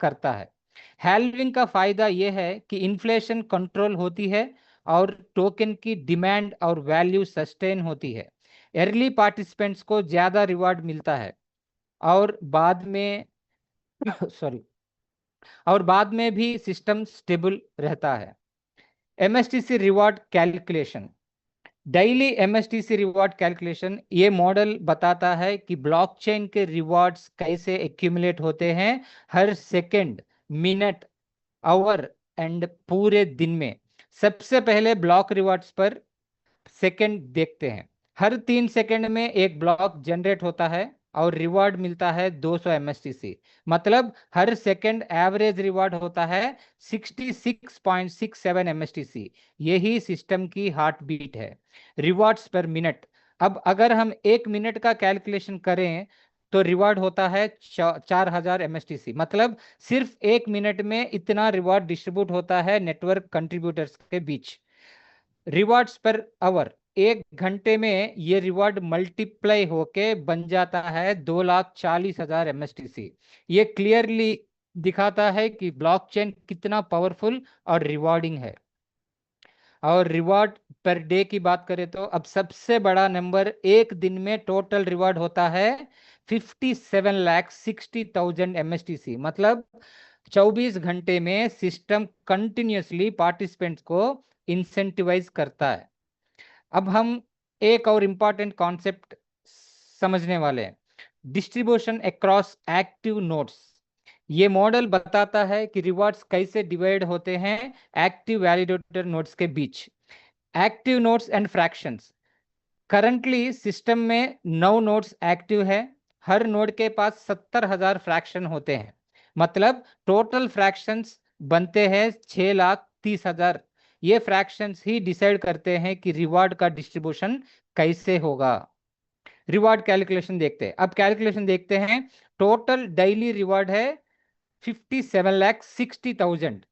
करता है। हैल्विंग का फायदा यह है कि इन्फ्लेशन कंट्रोल होती है और टोकन की डिमांड और वैल्यू सस्टेन होती है। अर्ली पार्टिसिपेंट्स को ज्यादा रिवार्ड मिलता है और बाद में सॉरी और बाद में भी सिस्टम स्टेबल रहता है। MSTC reward calculation, daily MSTC reward calculation, ये मॉडल बताता है कि ब्लॉकचेन के रिवॉर्ड्स कैसे एक्यूमुलेट होते हैं हर सेकंड, मिनट, आवर एंड पूरे दिन में। सबसे पहले ब्लॉक रिवॉर्ड्स पर सेकंड देखते हैं। हर 3 सेकंड में एक ब्लॉक जनरेट होता है और रिवॉर्ड मिलता है 200 एमएसटीसी। मतलब हर सेकंड एवरेज रिवॉर्ड होता है 66.67 एमएसटीसी। यही सिस्टम की हार्ट बीट है। रिवॉर्ड्स पर मिनट, अब अगर हम 1 मिनट का कैलकुलेशन करें तो रिवॉर्ड होता है 4000 एमएसटीसी। मतलब सिर्फ 1 मिनट में इतना रिवॉर्ड डिस्ट्रीब्यूट होता है नेटवर्क कंट्रीब्यूटर्स के बीच। रिवॉर्ड्स पर आवर, 1 घंटे में ये रिवॉर्ड मल्टीप्लाई होके बन जाता है 2,40,000 एमएसटीसी। ये क्लियरली दिखाता है कि ब्लॉकचेन कितना पावरफुल और रिवॉर्डिंग है। और रिवॉर्ड पर डे की बात करें तो अब सबसे बड़ा नंबर, एक दिन में टोटल रिवॉर्ड होता है 57,60,000 एमएसटीसी। मतलब 24 घंटे में सिस्टम कंटिन्यूसली पार्टिसिपेंट्स को इंसेंटिवाइज करता है। अब हम एक और इंपॉर्टेंट कॉन्सेप्ट समझने वाले हैं, डिस्ट्रीब्यूशन अक्रॉस एक्टिव नोड्स। ये मॉडल बताता है कि रिवॉर्ड्स कैसे डिवाइड होते हैं एक्टिव वैलिडेटर नोड्स के बीच। Active nodes and fractions, currently system में 9 नोड्स एक्टिव है। हर नोड के पास 70,000 फ्रैक्शन होते हैं। मतलब टोटल फ्रैक्शंस बनते हैं 6,30,000। ये फ्रैक्शंस ही डिसाइड करते हैं कि रिवॉर्ड का डिस्ट्रीब्यूशन कैसे होगा। रिवॉर्ड कैलकुलेशन देखते हैं। अब कैलकुलेशन देखते हैं। टोटल डेली रिवॉर्ड है 57,60,000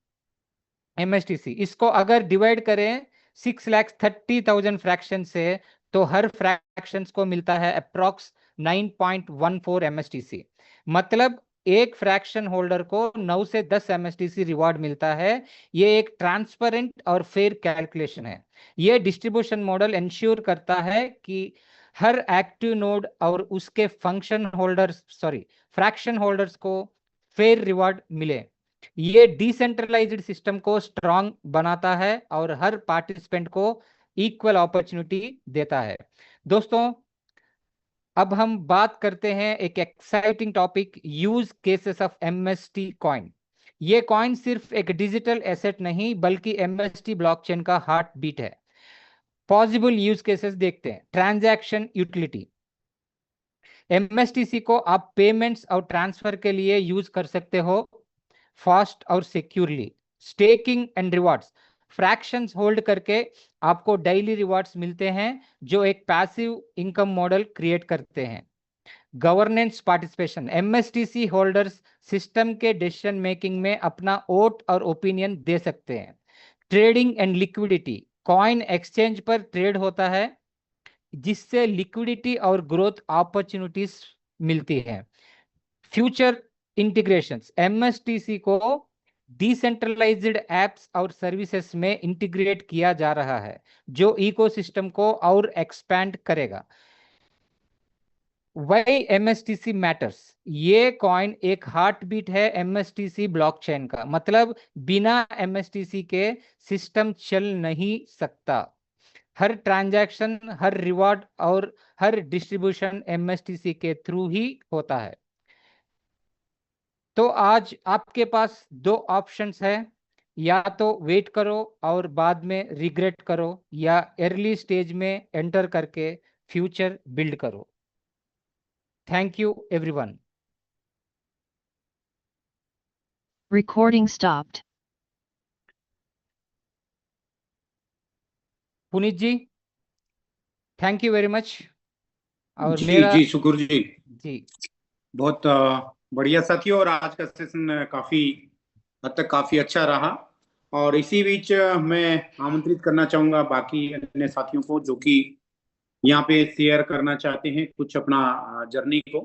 एमएसटीसी। इसको अगर डिवाइड करें 6,30,000 फ्रैक्शन से तो हर फ्रैक्शंस को मिलता है अप्रॉक्स 9.14 एमएसटीसी। मतलब एक फ्रैक्शन होल्डर को 9 से 10 एमएसटीसी रिवॉर्ड मिलता है। ये एक ट्रांसपेरेंट और फेयर कैलकुलेशन है। ये डिस्ट्रीब्यूशन मॉडल इंश्योर करता है कि हर एक्टिव नोड और उसके फंक्शन होल्डर्स फ्रैक्शन होल्डर्स को फेयर रिवॉर्ड मिले। ये डिसेंट्रलाइज्ड सिस्टम को स्ट्रांग बनाता है और हर पार्टिसिपेंट को इक्वल अपॉर्चुनिटी देता है। दोस्तों, अब हम बात करते हैं एक exciting topic, use cases of MST coin. ये कॉइन सिर्फ एक डिजिटल एसेट नहीं बल्कि एमएसटी ब्लॉकचेन का हार्ट बीट है। पॉसिबल यूज केसेस देखते हैं। ट्रांजैक्शन यूटिलिटी, एमएसटीसी को आप पेमेंट्स और ट्रांसफर के लिए यूज कर सकते हो फास्ट और securely. Staking and rewards, fractions hold करके आपको डेली रिवॉर्ड्स मिलते हैं जो एक पैसिव इनकम मॉडल क्रिएट करते हैं। Governance participation, MSTC holders system के डिसीजन मेकिंग में अपना वोट और ओपिनियन दे सकते हैं। Trading and liquidity, coin exchange पर ट्रेड होता है जिससे लिक्विडिटी और ग्रोथ अपॉर्चुनिटीज मिलती हैं। फ्यूचर इंटीग्रेशंस, एमएसटीसी को डिसेंट्रलाइज्ड एप्स और सर्विसेज में इंटीग्रेट किया जा रहा है जो इकोसिस्टम को और एक्सपैंड करेगा। वाई एमएसटीसी मैटर्स, ये कॉइन एक हार्ट बीट है एमएसटीसी ब्लॉकचेन का। मतलब बिना एमएसटीसी के सिस्टम चल नहीं सकता। हर ट्रांजैक्शन, हर रिवॉर्ड और हर डिस्ट्रीब्यूशन एमएसटीसी के थ्रू ही होता है। तो आज आपके पास 2 ऑप्शंस है, या तो वेट करो और बाद में रिग्रेट करो, या अर्ली स्टेज में एंटर करके फ्यूचर बिल्ड करो। Thank you everyone. Recording stopped. Puneet ji, thank you very much. और जी मेरा जी शुक्र जी, जी बहुत बढ़िया साथियों। और आज का सेशन काफी हद तक काफी अच्छा रहा। और इसी बीच मैं आमंत्रित करना चाहूंगा बाकी अन्य साथियों को जो कि यहाँ पे शेयर करना चाहते हैं कुछ अपना जर्नी को।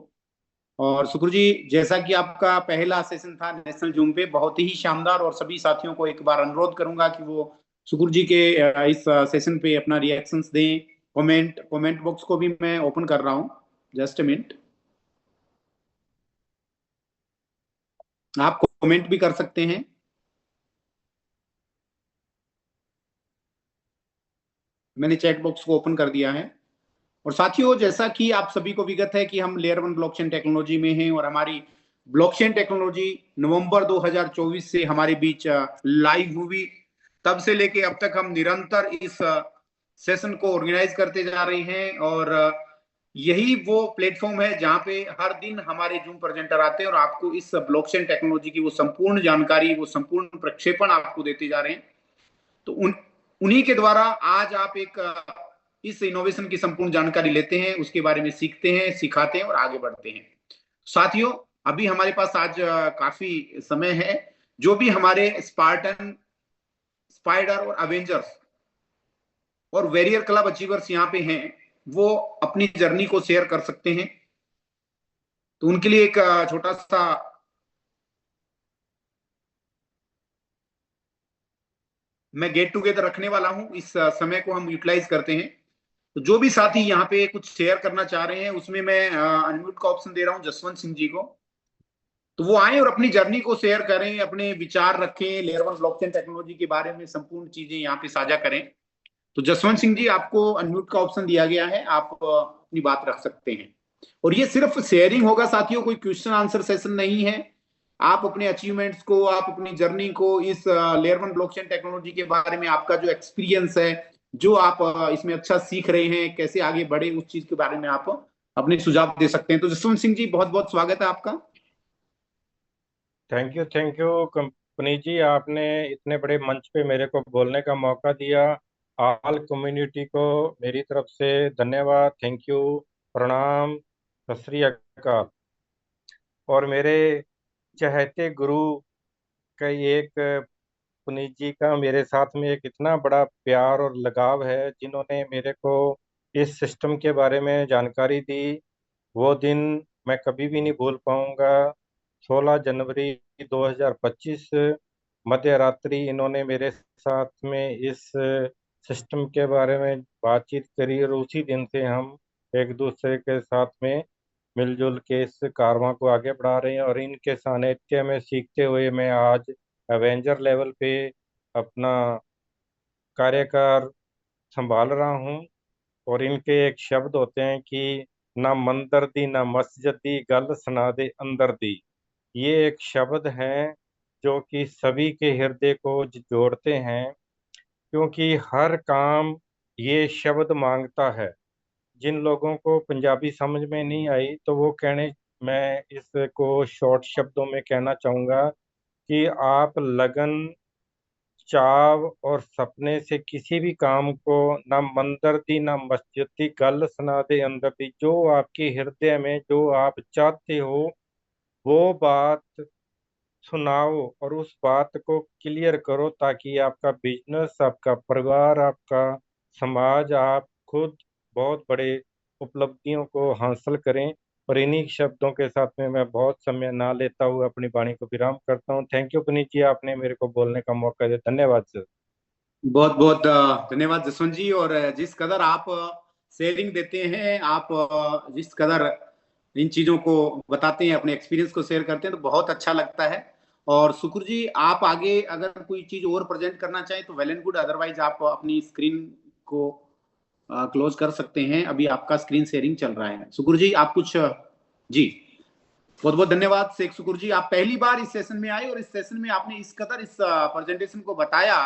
और शुक्र जी, जैसा कि आपका पहला सेशन था नेशनल जूम पे, बहुत ही शानदार, और सभी साथियों को एक बार अनुरोध करूंगा कि वो शुक्र जी के इस सेशन पे अपना रिएक्शंस दें। कमेंट बॉक्स को भी मैं ओपन कर रहा हूँ, जस्ट अ मिनट। आप कमेंट भी कर सकते हैं। मैंने चैट बॉक्स को ओपन कर दिया है। और साथियों, जैसा कि आप सभी को विगत है कि हम लेयर 1 ब्लॉकचेन टेक्नोलॉजी में हैं, और हमारी ब्लॉकचेन टेक्नोलॉजी नवंबर 2024 से हमारे बीच लाइव हुई। तब से लेके अब तक हम निरंतर इस सेशन को ऑर्गेनाइज करते जा रहे हैं, और यही वो प्लेटफॉर्म है जहां पे हर दिन हमारे जूम प्रेजेंटर आते हैं और आपको इस ब्लॉकचेन टेक्नोलॉजी की वो संपूर्ण जानकारी, वो संपूर्ण प्रक्षेपण आपको देते जा रहे हैं। तो उन्हीं के द्वारा आज आप एक इस इनोवेशन की संपूर्ण जानकारी लेते हैं, उसके बारे में सीखते हैं, सिखाते हैं और आगे बढ़ते हैं। साथियों, अभी हमारे पास आज काफी समय है। जो भी हमारे स्पार्टन, स्पाइडर और अवेंजर्स और वेरियर क्लब अचीवर्स यहाँ पे हैं, वो अपनी जर्नी को शेयर कर सकते हैं। तो उनके लिए एक छोटा सा मैं गेट टुगेदर रखने वाला हूं। इस समय को हम यूटिलाइज करते हैं। तो जो भी साथी यहाँ पे कुछ शेयर करना चाह रहे हैं, उसमें मैं अनम्यूट का ऑप्शन दे रहा हूँ जसवंत सिंह जी को। तो वो आए और अपनी जर्नी को शेयर करें, अपने विचार रखें, लेयर 1 ब्लॉकचेन टेक्नोलॉजी के बारे में संपूर्ण चीजें यहाँ पे साझा करें। तो जसवंत सिंह जी, आपको अनम्यूट का ऑप्शन दिया गया है, आप अपनी बात रख सकते हैं। और ये सिर्फ शेयरिंग होगा साथियों, कोई क्वेश्चन आंसर सेशन नहीं है। आप अपने अचीवमेंट्स को, आप अपनी जर्नी को, इस लेयर 1 ब्लॉकचेन टेक्नोलॉजी के बारे में आपका जो एक्सपीरियंस है, जो आप इसमें अच्छा सीख रहे हैं, कैसे आगे बढ़े, उस चीज के बारे में आप अपने सुझाव दे सकते हैं। तो जसवंत सिंह जी, बहुत बहुत स्वागत है आपका। थैंक यू कंपनी जी, आपने इतने बड़े मंच पे मेरे को बोलने का मौका दिया। ऑल कम्युनिटी को मेरी तरफ से धन्यवाद, थैंक यू, प्रणाम, सत श्री अकाल। और मेरे चहेते गुरु का एक पुनीत जी का मेरे साथ में एक इतना बड़ा प्यार और लगाव है, जिन्होंने मेरे को इस सिस्टम के बारे में जानकारी दी। वो दिन मैं कभी भी नहीं भूल पाऊंगा। 16 जनवरी 2025 मध्य रात्रि इन्होंने मेरे साथ में इस सिस्टम के बारे में बातचीत करी, और उसी दिन से हम एक दूसरे के साथ में मिलजुल के इस कारवां को आगे बढ़ा रहे हैं। और इनके सानिध्य में सीखते हुए मैं आज एवेंजर लेवल पे अपना कार्यकाल संभाल रहा हूँ। और इनके एक शब्द होते हैं कि ना मंदिर दी ना मस्जिद दी, गल सुना दे अंदर दी। ये एक शब्द हैं जो कि सभी के हृदय को जोड़ते हैं, क्योंकि हर काम ये शब्द मांगता है। जिन लोगों को पंजाबी समझ में नहीं आई, तो वो कहने, मैं इसको शॉर्ट शब्दों में कहना चाहूँगा कि आप लगन, चाव और सपने से किसी भी काम को, ना मंदिर दी ना मस्जिद दी, गल सुना दे अंदर दी, जो आपके हृदय में जो आप चाहते हो वो बात सुनाओ और उस बात को क्लियर करो, ताकि आपका बिजनेस, आपका परिवार, आपका समाज, आप खुद बहुत बड़े उपलब्धियों को हासिल करें। और इन्हीं शब्दों के साथ में मैं बहुत समय ना लेता हुआ अपनी वाणी को विराम करता हूँ। थैंक यू पुनीत जी, आपने मेरे को बोलने का मौका दिया, धन्यवाद सर। बहुत बहुत धन्यवाद जसवंत जी। और जिस कदर आप शेयरिंग देते हैं, आप जिस कदर इन चीजों को बताते हैं, अपने एक्सपीरियंस को शेयर करते हैं, तो बहुत अच्छा लगता है। और शुक्र जी, आप आगे अगर कोई चीज और प्रेजेंट करना चाहें तो वेल एंड गुड, अदरवाइज आप अपनी स्क्रीन को क्लोज कर सकते हैं। अभी आपका स्क्रीन शेयरिंग चल रहा है। शुक्र जी, आप कुछ जी, बहुत बहुत धन्यवाद शेख शुक्र जी। आप पहली बार इस सेशन में आए और इस सेशन में आपने इस कदर इस प्रेजेंटेशन को बताया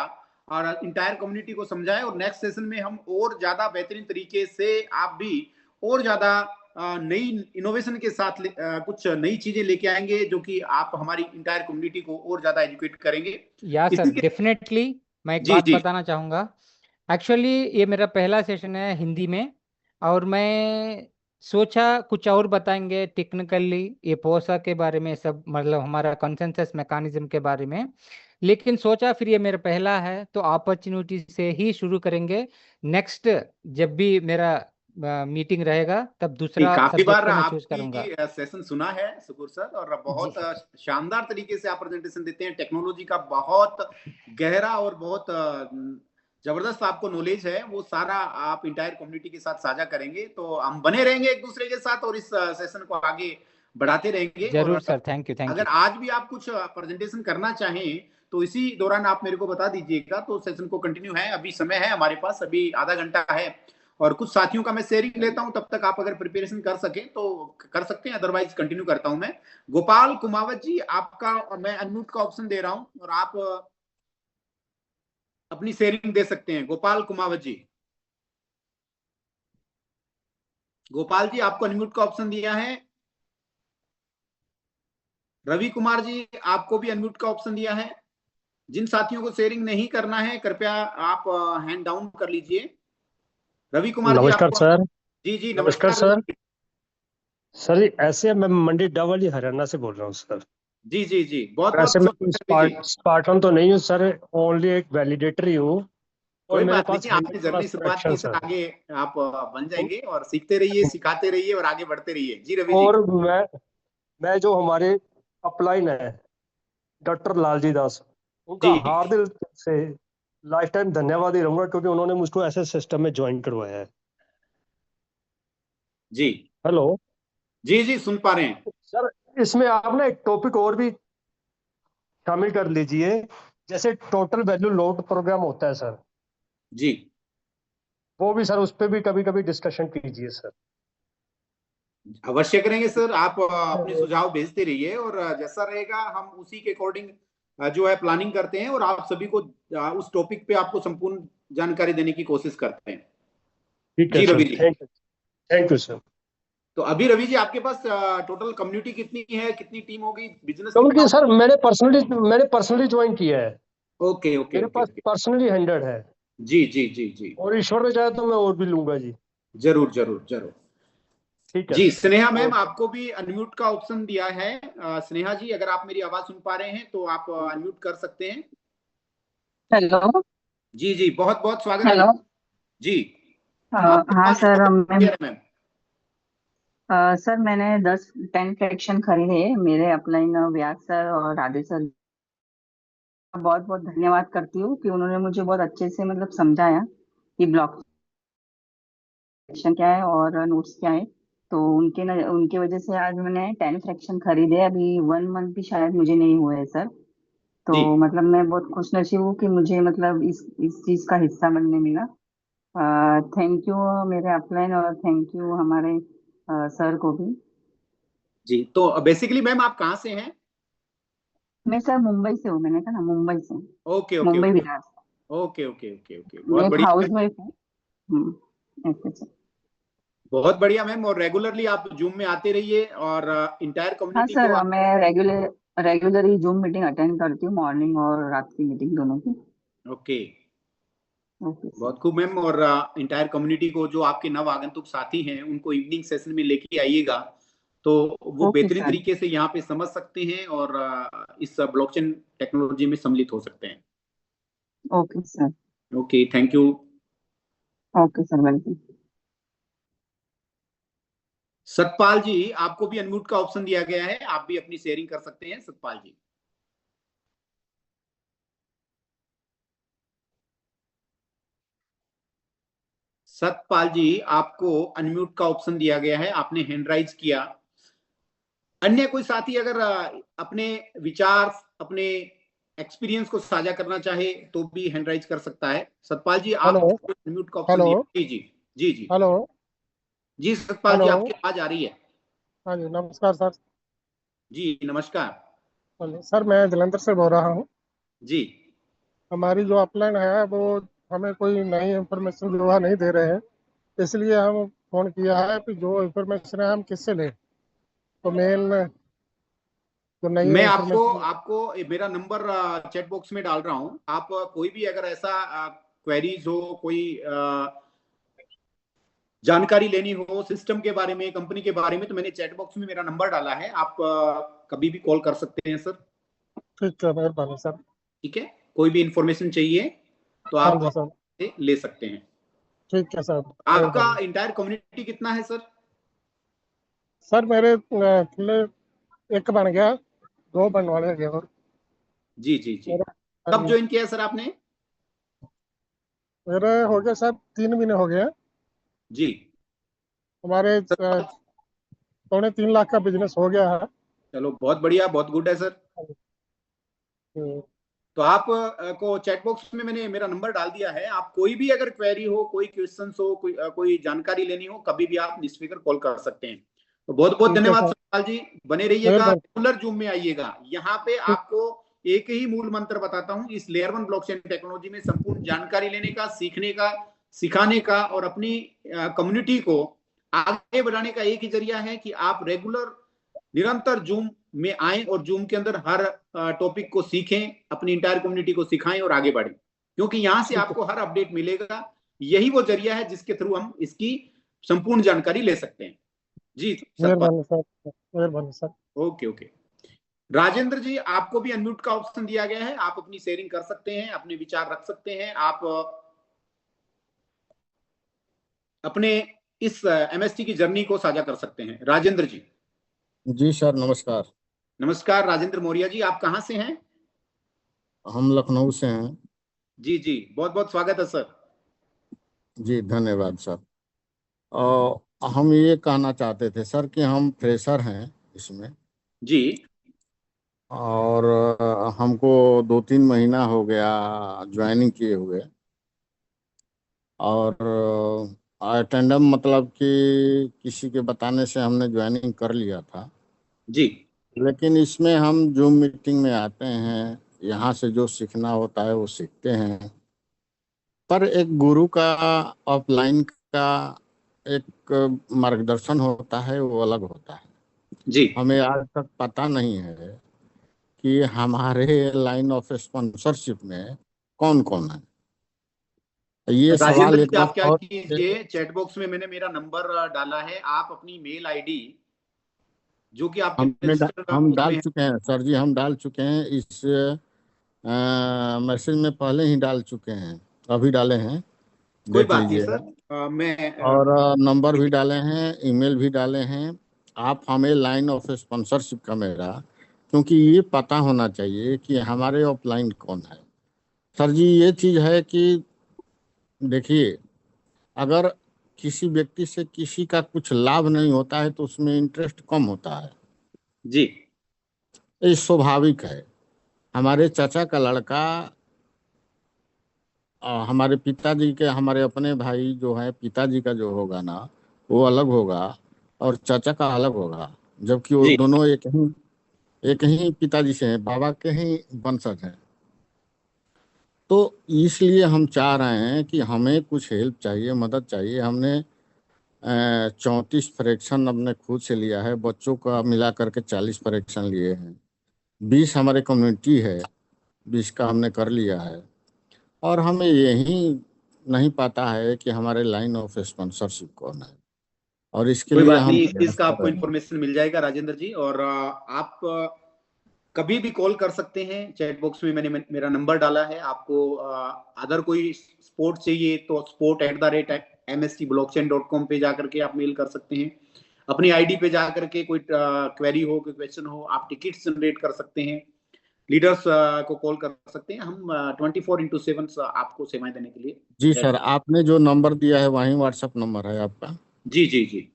और इंटायर कम्युनिटी को समझाया। और नेक्स्ट सेशन में हम और ज्यादा बेहतरीन तरीके से, आप भी और ज्यादा नई इनोवेशन के साथ कुछ नई चीजें लेके आएंगे, जो कि आप हमारी इंटायर कम्युनिटी को और ज्यादा एजुकेट करेंगे। या सर, इसी के डेफिनेटली मैं एक जी बात जी बताना चाहूँगा। एक्चुअली ये मेरा पहला सेशन है हिंदी में, और मैं सोचा कुछ और बताएंगे टेक्निकली ये पोसा के बारे में सब, मतलब हमारा कंसेंसस मैकेनिज्म के बारे में। लेकिन सोचा फिर ये मेरा पहला है तो अपॉर्चुनिटी से ही शुरू करेंगे। नेक्स्ट जब भी मेरा मीटिंग रहेगा तब जी, दूसरा काफी सब्जेक्ट बार को मैं चूज करूंगा। आपकी सेशन सुना है सुकुर सर, और बहुत शानदार तरीके से आप प्रेजेंटेशन देते हैं। टेक्नोलॉजी का बहुत गहरा और बहुत जबरदस्त आपको नॉलेज है, वो सारा आप इंटायर कम्युनिटी के साथ साझा करेंगे। तो हम बने रहेंगे एक दूसरे के साथ और इस सेशन को आगे बढ़ाते रहेंगे। जरूर और सर, थैंक यू अगर आज भी आप कुछ प्रेजेंटेशन करना चाहें तो इसी दौरान आप मेरे को बता दीजिएगा, तो सेशन को कंटिन्यू है, अभी समय है हमारे पास, अभी आधा घंटा है। और कुछ साथियों का मैं शेयरिंग लेता हूं, तब तक आप अगर प्रिपरेशन कर सके तो कर सकते हैं, अदरवाइज कंटिन्यू करता हूं मैं। गोपाल कुमावत जी, आपका मैं अनम्यूट का ऑप्शन दे रहा हूं और आप अपनी शेयरिंग दे सकते हैं। गोपाल कुमावत जी, गोपाल जी आपको अनम्यूट का ऑप्शन दिया है। रवि कुमार जी, आपको भी अनम्यूट का ऑप्शन दिया है। जिन साथियों को शेयरिंग नहीं करना है कृपया आप हैंड डाउन कर लीजिए। रवि कुमार जी नमस्कार आपको। सर। जी जी नमस्कार नमस्कार सर। रवि। सर ऐसे मैं मंडी डावली हरियाणा से बोल रहा हूँ सर। जी जी जी, बहुत वैसे बहुत मैं कोई स्वागत है जी। स्पार्टन तो नहीं हूँ सर, ओनली एक वैलिडेटर ही हूँ। और कोई मेरे बात पास नहीं, 100 आपने जर्नी प्लस शुरुआत फ्रैक्शन की सर, सर। आगे आप बन जाएंगे और सीखते रहिए, सिखाते रहिए और आगे बढ़ते रहिए। जी रवि जी। और मैं जो हमारे अपलाइन है डॉक्टर लालजी दास, उनका जी हार्दिक से लाइफ टाइम धन्यवाद ही रहूंगा, क्योंकि उन्होंने मुझको ऐसे सिस्टम में ज्वाइन करवाया है। जी हेलो जी जी, सुन पा रहे हैं। सर, इसमें आप ना एक टॉपिक और भी शामिल कर लीजिए, जैसे टोटल वैल्यू लोड प्रोग्राम होता है सर, जी वो भी सर उस पर भी कभी कभी डिस्कशन कीजिए सर। अवश्य करेंगे सर, आप अपने सुझाव भेजते रहिए और जैसा रहेगा हम उसी के अकॉर्डिंग जो है प्लानिंग करते हैं और आप सभी को उस टॉपिक पे आपको संपूर्ण जानकारी देने की कोशिश करते हैं। ठीक है जी sir, Ravi ji. Thank you sir. तो अभी रवि जी आपके पास टोटल कम्युनिटी कितनी है, कितनी टीम होगी, बिजनेस क्योंकि कितना? सर मैंने पर्सनली ज्वाइन किया है। ओके ओके मेरे ओके पास ओके। पर्सनली 100 है, जी जी जी जी, और ईश्वर में चाहे तो मैं और भी लूंगा जी। जरूर जरूर जरूर। ठीक है जी सर। Sneha ma'am, okay. आपको भी अनम्यूट का ऑप्शन दिया है। स्नेहा जी, अगर आप मेरी आवाज सुन पा रहे हैं तो आप अनम्यूट कर सकते हैं। हेलो। जी जी, बहुत बहुत स्वागत है हेलो। मैम। जी आपकी हाँ आवाज सर, बहुत मैं क्लियर है मैम। सर मैंने 10 फ्रैक्शन खरीदे हैं, मेरे अपलाइन व्यास सर और राधे सर। बहुत बहुत धन्यवाद करती हूँ कि उन्होंने मुझे बहुत अच्छे से मतलब समझाया कि ब्लॉक फ्रैक्शन क्या है और नोट्स क्या है। तो उनके वजह से आज मैंने 10 फ्रैक्शन खरीदे। अभी 1 मंथ भी शायद मुझे नहीं हुए है सर। तो जी मतलब मैं बहुत खुश नसीब हूँ कि मुझे मतलब इस चीज का हिस्सा बनने मिला। थैंक यू मेरे अपलाइन, और थैंक यू हमारे सर को भी। जी, तो बेसिकली मैम आप कहाँ से हैं? मैं सर मुंबई से हूँ, मैंने कहा ना मुंबई से। Okay okay Mumbai okay Bihar से। ओके ओके ओके ओके, मैं बहुत एक बढ़िया हाउस मैम। वाइफ हूँ। ऐसे सर। बहुत बढ़िया मैम, और रेगुलरली आप जूम में आते रहिए और इंटायर हाँ कम्युनिटी को सर, मैं रेगुलर ही जूम मीटिंग अटेंड करती हूँ, मॉर्निंग और रात की मीटिंग दोनों की। Okay, okay sir. बहुत खूब मैम। और इंटायर कम्युनिटी को, जो आपके नव आगंतुक साथी हैं, उनको इवनिंग सेशन में लेके आइएगा, तो वो ओके बेहतरीन सर। तरीके से यहाँ पे समझ सकते हैं और इस ब्लॉकचेन टेक्नोलॉजी में सम्मिलित हो सकते हैं। Okay sir. Okay, thank you. Okay sir, welcome. Satpal ji, आपको भी अनम्यूट का ऑप्शन दिया गया है, आप भी अपनी शेयरिंग कर सकते हैं सतपाल जी। सतपाल जी, आपको अनम्यूट का ऑप्शन दिया गया है, आपने हैंड राइज किया। अन्य कोई साथी अगर अपने विचार, अपने एक्सपीरियंस को साझा करना चाहे तो भी हैंड राइज कर सकता है। सतपाल जी, हेलो। आपको अनम्यूट का ऑप्शन हेलो। दिया। जी जी जी जी हेलो। जी, सतपाल जी हेलो। आपकी आवाज आ रही है। हाँ जी, नमस्कार सर। जी नमस्कार। सर मैं जलंधर से बोल रहा हूँ। जी हमारी जो अपलाइन है वो हमें कोई नई इंफॉर्मेशन जो है नहीं दे रहे हैं, इसलिए हम फोन किया है कि जो इंफॉर्मेशन है हम किससे लें। तो मेन जो नई मैं आपको इंफॉर्मेशन। आपको मेरा नंबर चैट बॉक्स में डाल रहा हूं। आप कोई भी अगर ऐसा क्वेरीज हो, कोई जानकारी लेनी हो सिस्टम के बारे में, कंपनी के बारे में, तो मैंने चैट बॉक्स में मेरा नंबर डाला है, आप कभी भी कॉल कर सकते हैं सर। ठीक है, मेहरबानी सर। ठीक है, कोई भी इंफॉर्मेशन चाहिए तो हाँ आप जी सर। ले सकते हैं। ठीक है सर। आपका इंटायर कम्युनिटी कितना है सर? सर मेरे खुले एक बन गया, 2 बनवाने और जी जी जी। मेरा कब ज्वाइन किया सर आपने? मेरे हो गया सर 3 महीने हो गए। जी हमारे सर, 3.25 लाख का बिजनेस हो गया है। चलो बहुत बढ़िया, बहुत गुड है सर। हम्म, तो आप को चैट बॉक्स में मैंने मेरा नंबर डाल दिया है। आप कोई भी अगर क्वेरी हो, कोई क्वेश्चंस हो, कोई जानकारी लेनी हो, कभी भी आप निष्फिक्र कॉल कर सकते हैं। तो बहुत बहुत ठीक है धन्यवाद सर। सतपाल जी। बने रहिएगा, मेहरबानी। रेगुलर जूम में आइएगा। यहाँ पे आपको एक ही मूल मंत्र बताता हूँ, इस लेयर 1 ब्लॉकचेन टेक्नोलॉजी में संपूर्ण जानकारी लेने का, सीखने का, सिखाने का और अपनी कम्युनिटी को आगे बढ़ाने का एक ही जरिया है कि आप रेगुलर निरंतर जूम में आए और जूम के अंदर हर टॉपिक को सीखें, अपनी इंटायर कम्युनिटी को सिखाएं और आगे बढ़ें, क्योंकि यहां से आपको हर अपडेट मिलेगा। यही वो जरिया है जिसके थ्रू हम इसकी संपूर्ण जानकारी ले सकते हैं। जी सतपाल। मेहरबानी सर, मेहरबानी sir. Okay okay. Rajendra ji, आपको भी अनम्यूट का ऑप्शन दिया गया है, आप अपनी शेयरिंग कर सकते हैं, अपने विचार रख सकते हैं, आप अपने इस एमएसटी की जर्नी को साझा कर सकते हैं। राजेंद्र जी। जी सर, नमस्कार। नमस्कार राजेंद्र मौर्य जी, आप कहां से हैं? हम लखनऊ से हैं। जी जी, बहुत बहुत स्वागत है सर। जी धन्यवाद सर। हम ये कहना चाहते थे सर कि हम फ्रेशर हैं इसमें, जी और हमको 2-3 महीना हो गया ज्वाइनिंग किए हुए, और अटेंडम मतलब कि किसी के बताने से हमने ज्वाइनिंग कर लिया था। जी लेकिन इसमें हम जूम मीटिंग में आते हैं, यहाँ से जो सीखना होता है वो सीखते हैं, पर एक गुरु का ऑफलाइन का एक मार्गदर्शन होता है, वो अलग होता है। जी हमें आज तक पता नहीं है कि हमारे लाइन ऑफ स्पॉन्सरशिप में कौन कौन है। ये सवाल राजेंद्र एक जी, बार आप क्या और कीजिए, चैट बॉक्स में मैंने मेरा नंबर डाला है, आप अपनी मेल आईडी जो कि आपके रजिस्टर्ड हम डाल उसमें है। चुके हैं सर जी, हम डाल चुके हैं इस मैसेज में, पहले ही डाल चुके हैं, अभी डाले हैं, कोई देख बात नहीं लीजिएगा। सर, मैं और नंबर भी डाले हैं, ईमेल भी डाले हैं। आप हमें लाइन ऑफ स्पॉन्सरशिप का मेरा, क्योंकि ये पता होना चाहिए कि हमारे ऑफलाइन कौन है। सर जी ये चीज़ है कि देखिए, अगर किसी व्यक्ति से किसी का कुछ लाभ नहीं होता है तो उसमें इंटरेस्ट कम होता है, जी ये स्वाभाविक है। हमारे चाचा का लड़का, हमारे पिताजी के, हमारे अपने भाई जो है, पिताजी का जो होगा ना वो अलग होगा और चाचा का अलग होगा, जबकि वो जी दोनों एक ही पिताजी से हैं, बाबा के ही वंशज हैं। तो इसलिए हम चाह रहे हैं कि हमें कुछ हेल्प चाहिए, मदद चाहिए। हमने 34 फ्रैक्शन अपने खुद से लिया है, बच्चों का मिला करके 40 फ्रैक्शन लिए हैं, 20 हमारे कम्युनिटी है, 20 का हमने कर लिया है। और हमें यही नहीं पता है कि हमारे लाइन ऑफ स्पॉन्सरशिप कौन है, और इसके कोई लिए बात हम नहीं, इस चीज प्रयास का कर आपको रहे हैं। इन्फॉर्मेशन मिल जाएगा राजेंद्र जी। और आप कभी भी कॉल कर सकते हैं, चैट बॉक्स में मैंने मेरा नंबर डाला है। आपको अदर कोई सपोर्ट चाहिए तो support@mstblockchain.com पे जाकर के आप मेल कर सकते हैं। अपनी आईडी पे जाकर के कोई क्वेरी हो, कोई क्वेश्चन हो, आप टिकट्स जनरेट कर सकते हैं, लीडर्स को कॉल कर सकते हैं। हम 24/7 आपको सेवाएं देने के लिए जी ready सर, आपने जो नंबर दिया है वही व्हाट्सएप नंबर है आपका। हैं। जी जी जी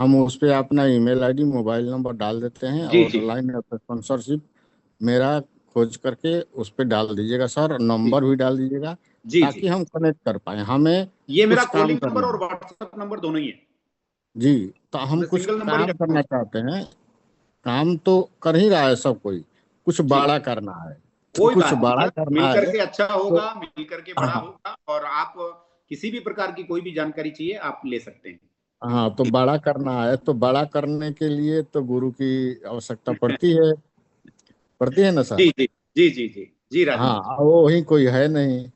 हम उस पर अपना ईमेल आईडी, मोबाइल नंबर डाल देते हैं, जी और जी लाइन ऑफ स्पॉन्सरशिप मेरा खोज करके उस पर डाल दीजिएगा सर, और जी नंबर भी डाल दीजिएगा, जी जी। ताकि हम कनेक्ट कर पाए। हमें ये मेरा कुछ काम कॉलिंग नंबर करना और है। व्हाट्सएप नंबर दोनों ही है, जी, तो हम मैं कुछ सिंगल नंबर ही काम रखता हूँ करना सर। चाहते हैं। काम तो कर ही रहा है सब कोई, कुछ जी बड़ा करना है, कोई कुछ बात नहीं बड़ा सर, करना मिलकर है। के अच्छा तो होगा, मिलकर के बड़ा हाँ, होगा। और आप किसी भी प्रकार की कोई भी जानकारी चाहिए आप ले सकते हैं। हाँ, तो बड़ा करना है, तो बड़ा करने के लिए तो गुरु की आवश्यकता पड़ती है ना सर। जी जी जी जी जी जी राजेंद्र जी। हाँ, वो ही कोई है नहीं,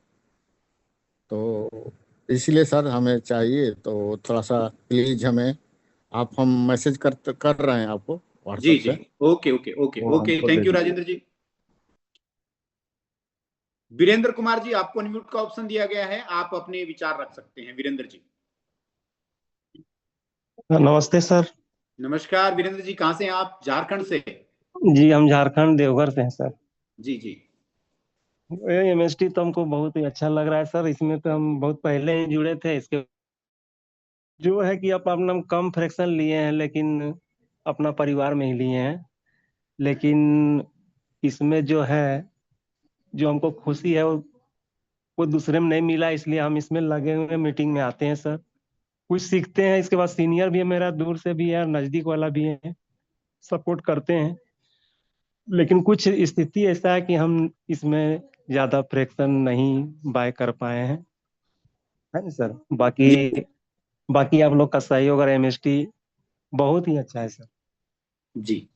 तो इसलिए सर हमें चाहिए, तो थोड़ा सा प्लीज हमें, हम मैसेज कर रहे हैं आपको जी व्हाट्सएप जी से, ओके ओके ओके वो ओके, हमको दे थैंक यू दीजिए। राजेंद्र जी। वीरेंद्र कुमार जी, आपको अनम्यूट का ऑप्शन दिया गया है, आप अपने विचार रख सकते हैं। वीरेंद्र जी। नमस्ते सर। नमस्कार वीरेंद्र जी, कहाँ से हैं आप? झारखंड से? जी हम झारखंड देवघर से हैं सर। जी जी। एमएसटी तो हमको बहुत ही अच्छा लग रहा है सर। इसमें तो हम बहुत पहले ही जुड़े थे। इसके जो है कि आप अपना कम फ्रैक्शन लिए हैं, लेकिन अपना परिवार में ही लिए हैं। लेकिन इसमें जो है, जो हमको खुशी है वो दूसरे में नहीं मिला, इसलिए हम इसमें लगे हुए मीटिंग में आते हैं सर। कुछ सीखते हैं। इसके बाद सीनियर भी है मेरा, दूर से भी है, नजदीक वाला भी है, सपोर्ट करते हैं। लेकिन कुछ स्थिति ऐसा है कि हम इसमें ज्यादा फ्रैक्शन नहीं बाय कर पाए हैं, है ना सर। बाकी जी बाकी आप लोग का सहयोग और एमएसटी बहुत ही अच्छा है सर। जी।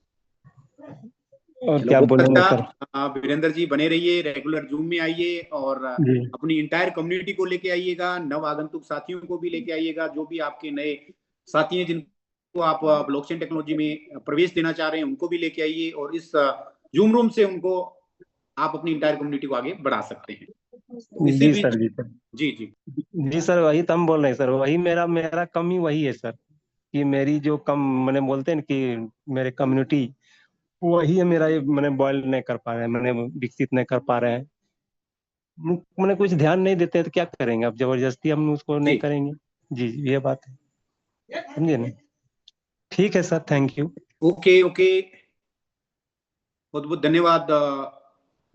और चलो क्या बहुत बोलेंगे सर। अच्छा। वीरेंद्र जी बने रहिए, रेगुलर जूम में आइए और जी अपनी इंटायर कम्युनिटी को लेके आइएगा, नव आगंतुक साथियों को भी लेके आइएगा, जो भी आपके नए साथी हैं जिनको आप ब्लॉकचेन टेक्नोलॉजी में प्रवेश देना चाह रहे हैं उनको भी लेके आइए, और इस जूम रूम से उनको आप अपनी इंटायर कम्युनिटी को आगे बढ़ा सकते हैं। तो इसी जी बीच सर। जी सर। जी जी जी सर, वही तो हम बोल रहे हैं सर। वही मेरा मेरा कमी वही है सर, कि मेरी जो कम मैंने बोलते हैं ना कि मेरे कम्युनिटी वही है मेरा। ये मैंने बॉयल नहीं कर पा रहे हैं, मैंने विकसित नहीं कर पा रहे हैं। मैंने कुछ ध्यान नहीं देते हैं तो क्या करेंगे, अब जबरदस्ती हम उसको नहीं जी। करेंगे। जी जी, ये बात है, समझे ना। ठीक है sir, thank you. Okay okay, बहुत बहुत धन्यवाद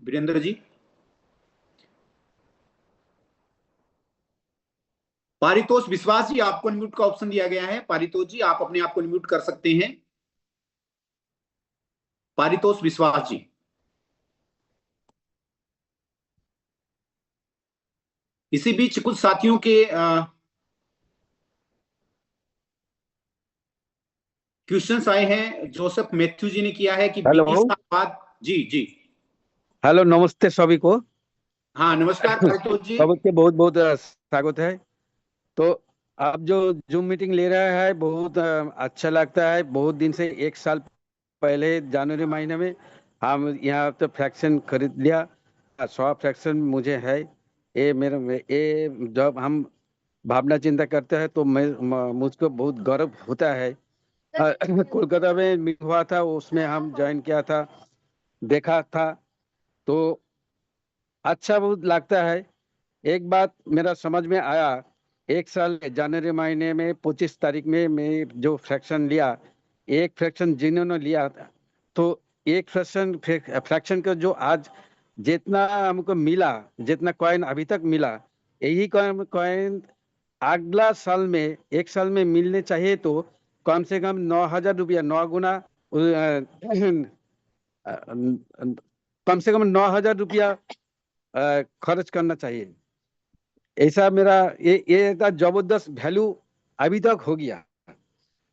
वीरेंद्र जी। पारितोष विश्वास जी, आपको अनम्यूट का ऑप्शन दिया गया है। पारितोष जी, आप अपने आप को अनम्यूट कर सकते हैं। पारितोष विश्वास जी। इसी बीच कुछ साथियों के क्वेश्चंस आए हैं। जोसेफ मैथ्यू जी ने किया है कि हेलो 20 साल बाद। जी जी। हेलो, नमस्ते सभी को। हाँ नमस्कार पारितोष जी। सबके बहुत बहुत स्वागत है। तो आप जो जूम मीटिंग ले रहा है बहुत अच्छा लगता है। बहुत दिन से, 1 साल पहले जनवरी महीने में हम यहाँ तो फ्रैक्शन खरीद लिया। 100 फ्रैक्शन मुझे है। ये जब हम भावना चिंता करते हैं तो मुझको बहुत गर्व होता है। कोलकाता में मीट हुआ था, उसमें हम ज्वाइन किया था, देखा था, तो अच्छा बहुत लगता है। एक बात मेरा समझ में आया, 1 साल जनवरी महीने में 25 तारीख में मैं जो फ्रैक्शन लिया, एक फ्रैक्शन जिन्होंने लिया तो एक फ्रैक्शन का जो आज जितना हमको मिला, जितना कॉइन अभी तक मिला, यही कॉइन अगला साल में 1 साल में मिलने चाहिए। तो कम से कम 9,000 रुपया, 9 गुना, कम से कम 9,000 रुपया खर्च करना चाहिए। ऐसा मेरा ये जबरदस्त वैल्यू अभी तक हो गया।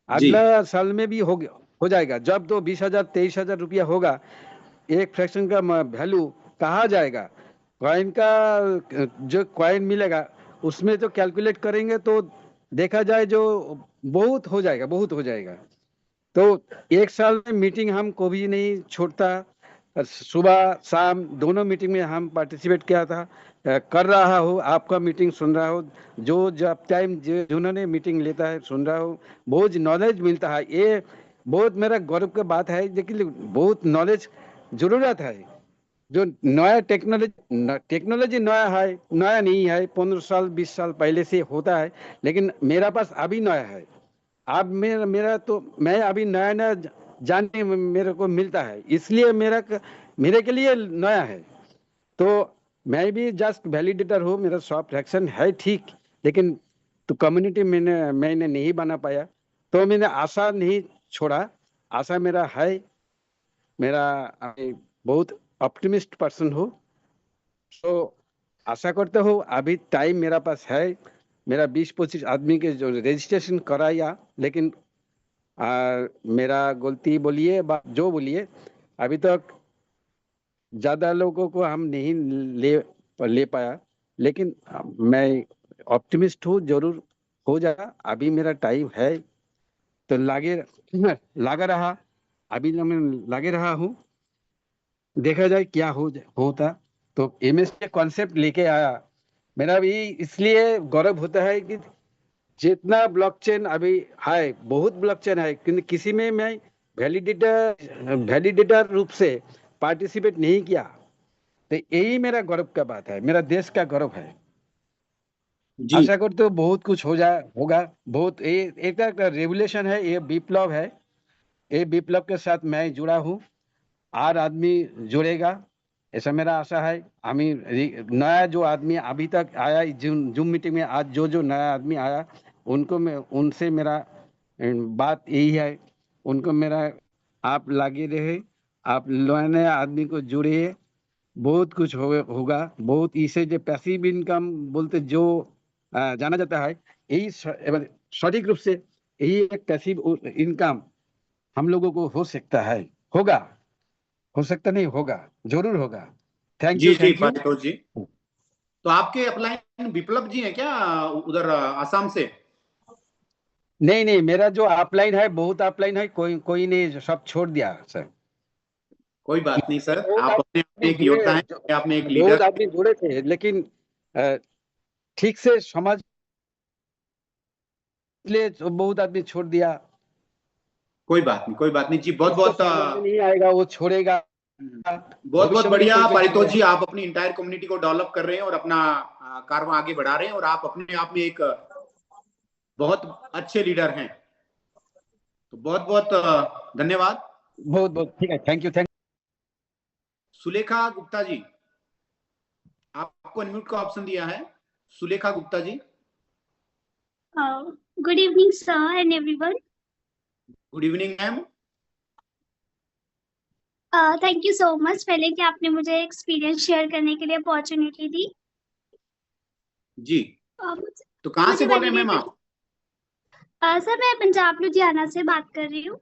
जी अगला साल में भी हो जाएगा। जब तो 20,000 23,000 रुपया होगा, एक फ्रैक्शन का वैल्यू कहा जाएगा। कॉइन का जो कॉइन मिलेगा उसमें तो कैलकुलेट करेंगे तो देखा जाए जो बहुत हो जाएगा, बहुत हो जाएगा। तो 1 साल में मीटिंग हम कभी नहीं छोड़ता। सुबह शाम दोनों मीटिंग में हम पार्टिसिपेट किया था, कर रहा हूँ। आपका मीटिंग सुन रहा हूँ, जो जब टाइम जिन्होंने मीटिंग लेता है सुन रहा हूँ। बहुत नॉलेज मिलता है। ये बहुत मेरा गर्व की बात है, लेकिन बहुत नॉलेज जरूरत है। जो नया टेक्नोलॉजी नया है, नया नहीं है, 15 साल 20 साल पहले से होता है, लेकिन मेरा पास अभी नया है। अब मेरा तो मैं अभी नया नया जानने में मेरे को मिलता है, इसलिए मेरे के लिए नया है। तो मैं भी जस्ट वैलिडेटर हूँ। मेरा 100 फ्रैक्शन है ठीक, लेकिन तो कम्युनिटी मैंने नहीं बना पाया। तो मैंने आशा नहीं छोड़ा। आशा मेरा है। मेरा बहुत ऑप्टिमिस्ट पर्सन हूँ। तो आशा करता हूँ अभी टाइम मेरा पास है। मेरा 20-25 आदमी के जो रजिस्ट्रेशन कराया, लेकिन मेरा गलती बोलिए जो बोलिए, अभी तक ज़्यादा लोगों को हम नहीं ले पाया। लेकिन मैं ऑप्टिमिस्ट हूँ, जरूर हो जाएगा। अभी मेरा टाइम है तो लगा रहा। अभी मैं लगे रहा हूँ, देखा जाए क्या होता। तो एमएसटी कॉन्सेप्ट लेके आया। मेरा भी इसलिए गौरव होता है कि जितना ब्लॉकचेन अभी है, बहुत ब्लॉकचेन है, किंतु किसी में मैं वैलिडेटर रूप से पार्टिसिपेट नहीं किया। तो यही मेरा गौरव का बात है, मेरा देश का गौरव है। जी आशा करते हो बहुत कुछ होगा। बहुत एक रेवोल्यूशन है, ये विप्लव है। ये विप्लव के साथ मैं जुड़ा हूँ, और आदमी जुड़ेगा, ऐसा मेरा आशा है। नया जो आदमी अभी तक आया जूम मीटिंग में, आज जो नया आदमी आया, उनसे मेरा बात यही है, उनको मेरा आप लगे रहे, आप नए आदमी को जुड़िए, बहुत कुछ होगा। बहुत इसे जो पैसिव इनकम बोलते जो जाना जाता है, यही सटीक रूप से यही एक पैसिव इनकम हम लोगों को हो सकता है, होगा, हो सकता नहीं होगा, जरूर होगा। थैंक जी यू, जी थैंक यू। पारितोष जी, तो आपके अपलाइन विप्लव जी हैं क्या उधर आसाम से? नहीं, मेरा जो अपलाइन है, बहुत अपलाइन है, कोई नहीं, सब छोड़ दिया सर। कोई बात नहीं सर, बहुत आप अपने आदमी एक योद्धा हैं, आपने एक लीडर। बहुत आदमी जुड़े थे, लेकिन ठीक से समझ ले बहुत आदमी छोड़ दिया। कोई बात नहीं, कोई बात नहीं जी, बहुत जिसको बहुत समझ में नहीं आएगा वो छोड़ेगा। बहुत बहुत भविष्य में बढ़िया कोई पारितोष जी, छोड़ेगा। आप अपनी इंटायर कम्युनिटी को डेवलप कर रहे हैं और अपना कारवां आगे बढ़ा रहे हैं, और आप अपने आप में एक बहुत अच्छे लीडर हैं। तो बहुत बहुत धन्यवाद। बहुत बहुत ठीक है, थैंक यू। सुलेखा गुप्ता जी, आपको अनम्यूट का ऑप्शन दिया है। Sulekha Gupta ji. Good evening sir and everyone. Good evening ma'am. Thank you so much पहले कि आपने मुझे एक्सपीरियंस शेयर करने के लिए अपॉर्चुनिटी दी। जी, तो कहाँ से बोल रहे हैं मैम आप? सर मैं पंजाब लुधियाना से बात कर रही हूँ।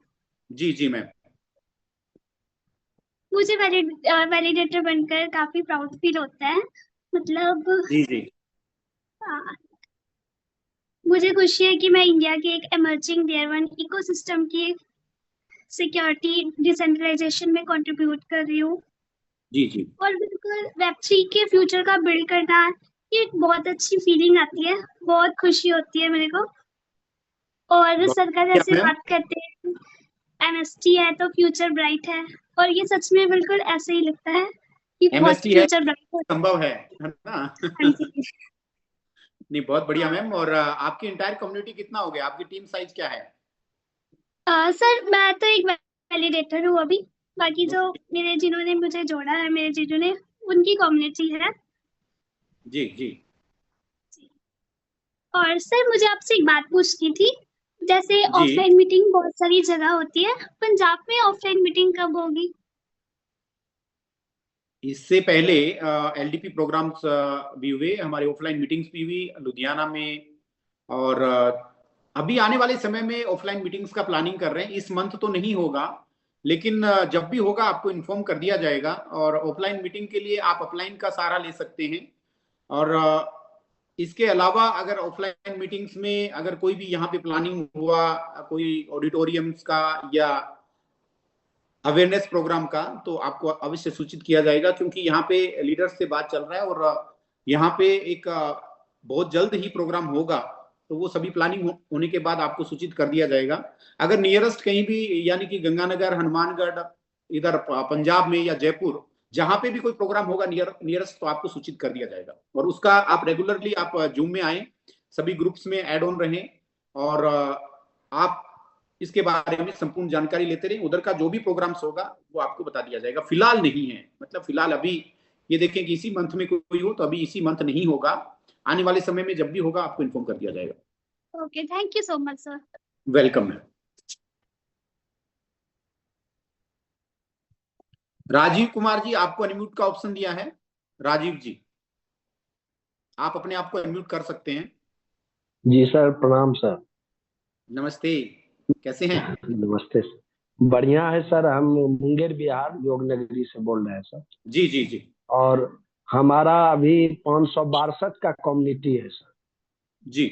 जी जी मैम। मुझे वैलिडेटर बनकर काफी प्राउड फील होता है। मतलब जी जी मुझे खुशी है कि मैं इंडिया के एक इमर्जिंग लेयर 1 इकोसिस्टम की सिक्योरिटी डिसेंट्रलाइजेशन में कंट्रीब्यूट कर रही हूँ। जी जी और बिल्कुल Web3 के फ्यूचर का बिल्ड करना, ये एक बहुत अच्छी फीलिंग आती है, बहुत खुशी होती है मेरे को। और सर का जैसे मैम, बात करते हैं एमएसटी है तो फ्यूचर ब्राइट है, और ये सच में बिल्कुल ऐसे ही लगता है कि बहुत एमएसटी है, फ्यूचर ब्राइट है। संभव है ना? हाँ जी। नहीं, बहुत बढ़िया मैम। और आपकी इंटायर कम्युनिटी कितना हो गया, आपकी टीम साइज क्या है? सर मैं तो एक वैलिडेटर हूँ अभी, बाकी जो जिन्होंने मुझे जोड़ा है, मेरे जीजू ने, उनकी कम्युनिटी है। जी जी। और सर मुझे आपसे एक बात पूछनी थी, जैसे जी। ऑफलाइन मीटिंग बहुत सारी जगह होती है, पंजाब में ऑफलाइन मीटिंग कब होगी? इससे पहले एलडीपी प्रोग्राम्स भी हुए, हमारे ऑफलाइन मीटिंग्स भी हुई लुधियाना में, और अभी आने वाले समय में ऑफलाइन मीटिंग्स का प्लानिंग कर रहे हैं। इस मंथ तो नहीं होगा, लेकिन जब भी होगा आपको इन्फॉर्म कर दिया जाएगा। और ऑफलाइन मीटिंग के लिए आप अपलाइन का सहारा ले सकते हैं। और इसके अलावा अगर ऑफलाइन मीटिंग्स में अगर कोई भी यहाँ पे प्लानिंग हुआ, कोई ऑडिटोरियम्स का या अवेयरनेस प्रोग्राम का, तो आपको अवश्य सूचित किया जाएगा, क्योंकि यहाँ पे लीडर्स से बात चल रहा है और यहाँ पे एक बहुत जल्द ही प्रोग्राम होगा। तो वो सभी प्लानिंग होने के बाद आपको सूचित कर दिया जाएगा। अगर नियरेस्ट कहीं भी, यानी कि गंगानगर, हनुमानगढ़, इधर पंजाब में या जयपुर, जहां पे भी कोई प्रोग्राम होगा नियरेस्ट, तो आपको सूचित कर दिया जाएगा। और उसका आप रेगुलरली आप जूम में आए, सभी ग्रुप्स में ऐड ऑन रहें, और आप इसके बारे में संपूर्ण जानकारी लेते रहें। उधर का जो भी प्रोग्राम्स होगा वो आपको बता दिया जाएगा। फिलहाल नहीं है, मतलब फिलहाल अभी ये देखें कि इसी मंथ में कोई हो, तो अभी इसी मंथ नहीं होगा। आने वाले समय में जब भी होगा आपको इन्फॉर्म कर दिया जाएगा। Okay, thank you so much sir. Welcome है। राजीव कुमार जी, आपको अनम्यूट का ऑप्शन दिया है। राजीव जी, आप अपने आप को अनम्यूट कर सकते हैं। जी सर, प्रणाम सर। नमस्ते, कैसे हैं? नमस्ते सर, बढ़िया है सर। हम मुंगेर बिहार योगनगरी से बोल रहे हैं सर। जी जी जी। और हमारा अभी 562 का कम्युनिटी है सर जी।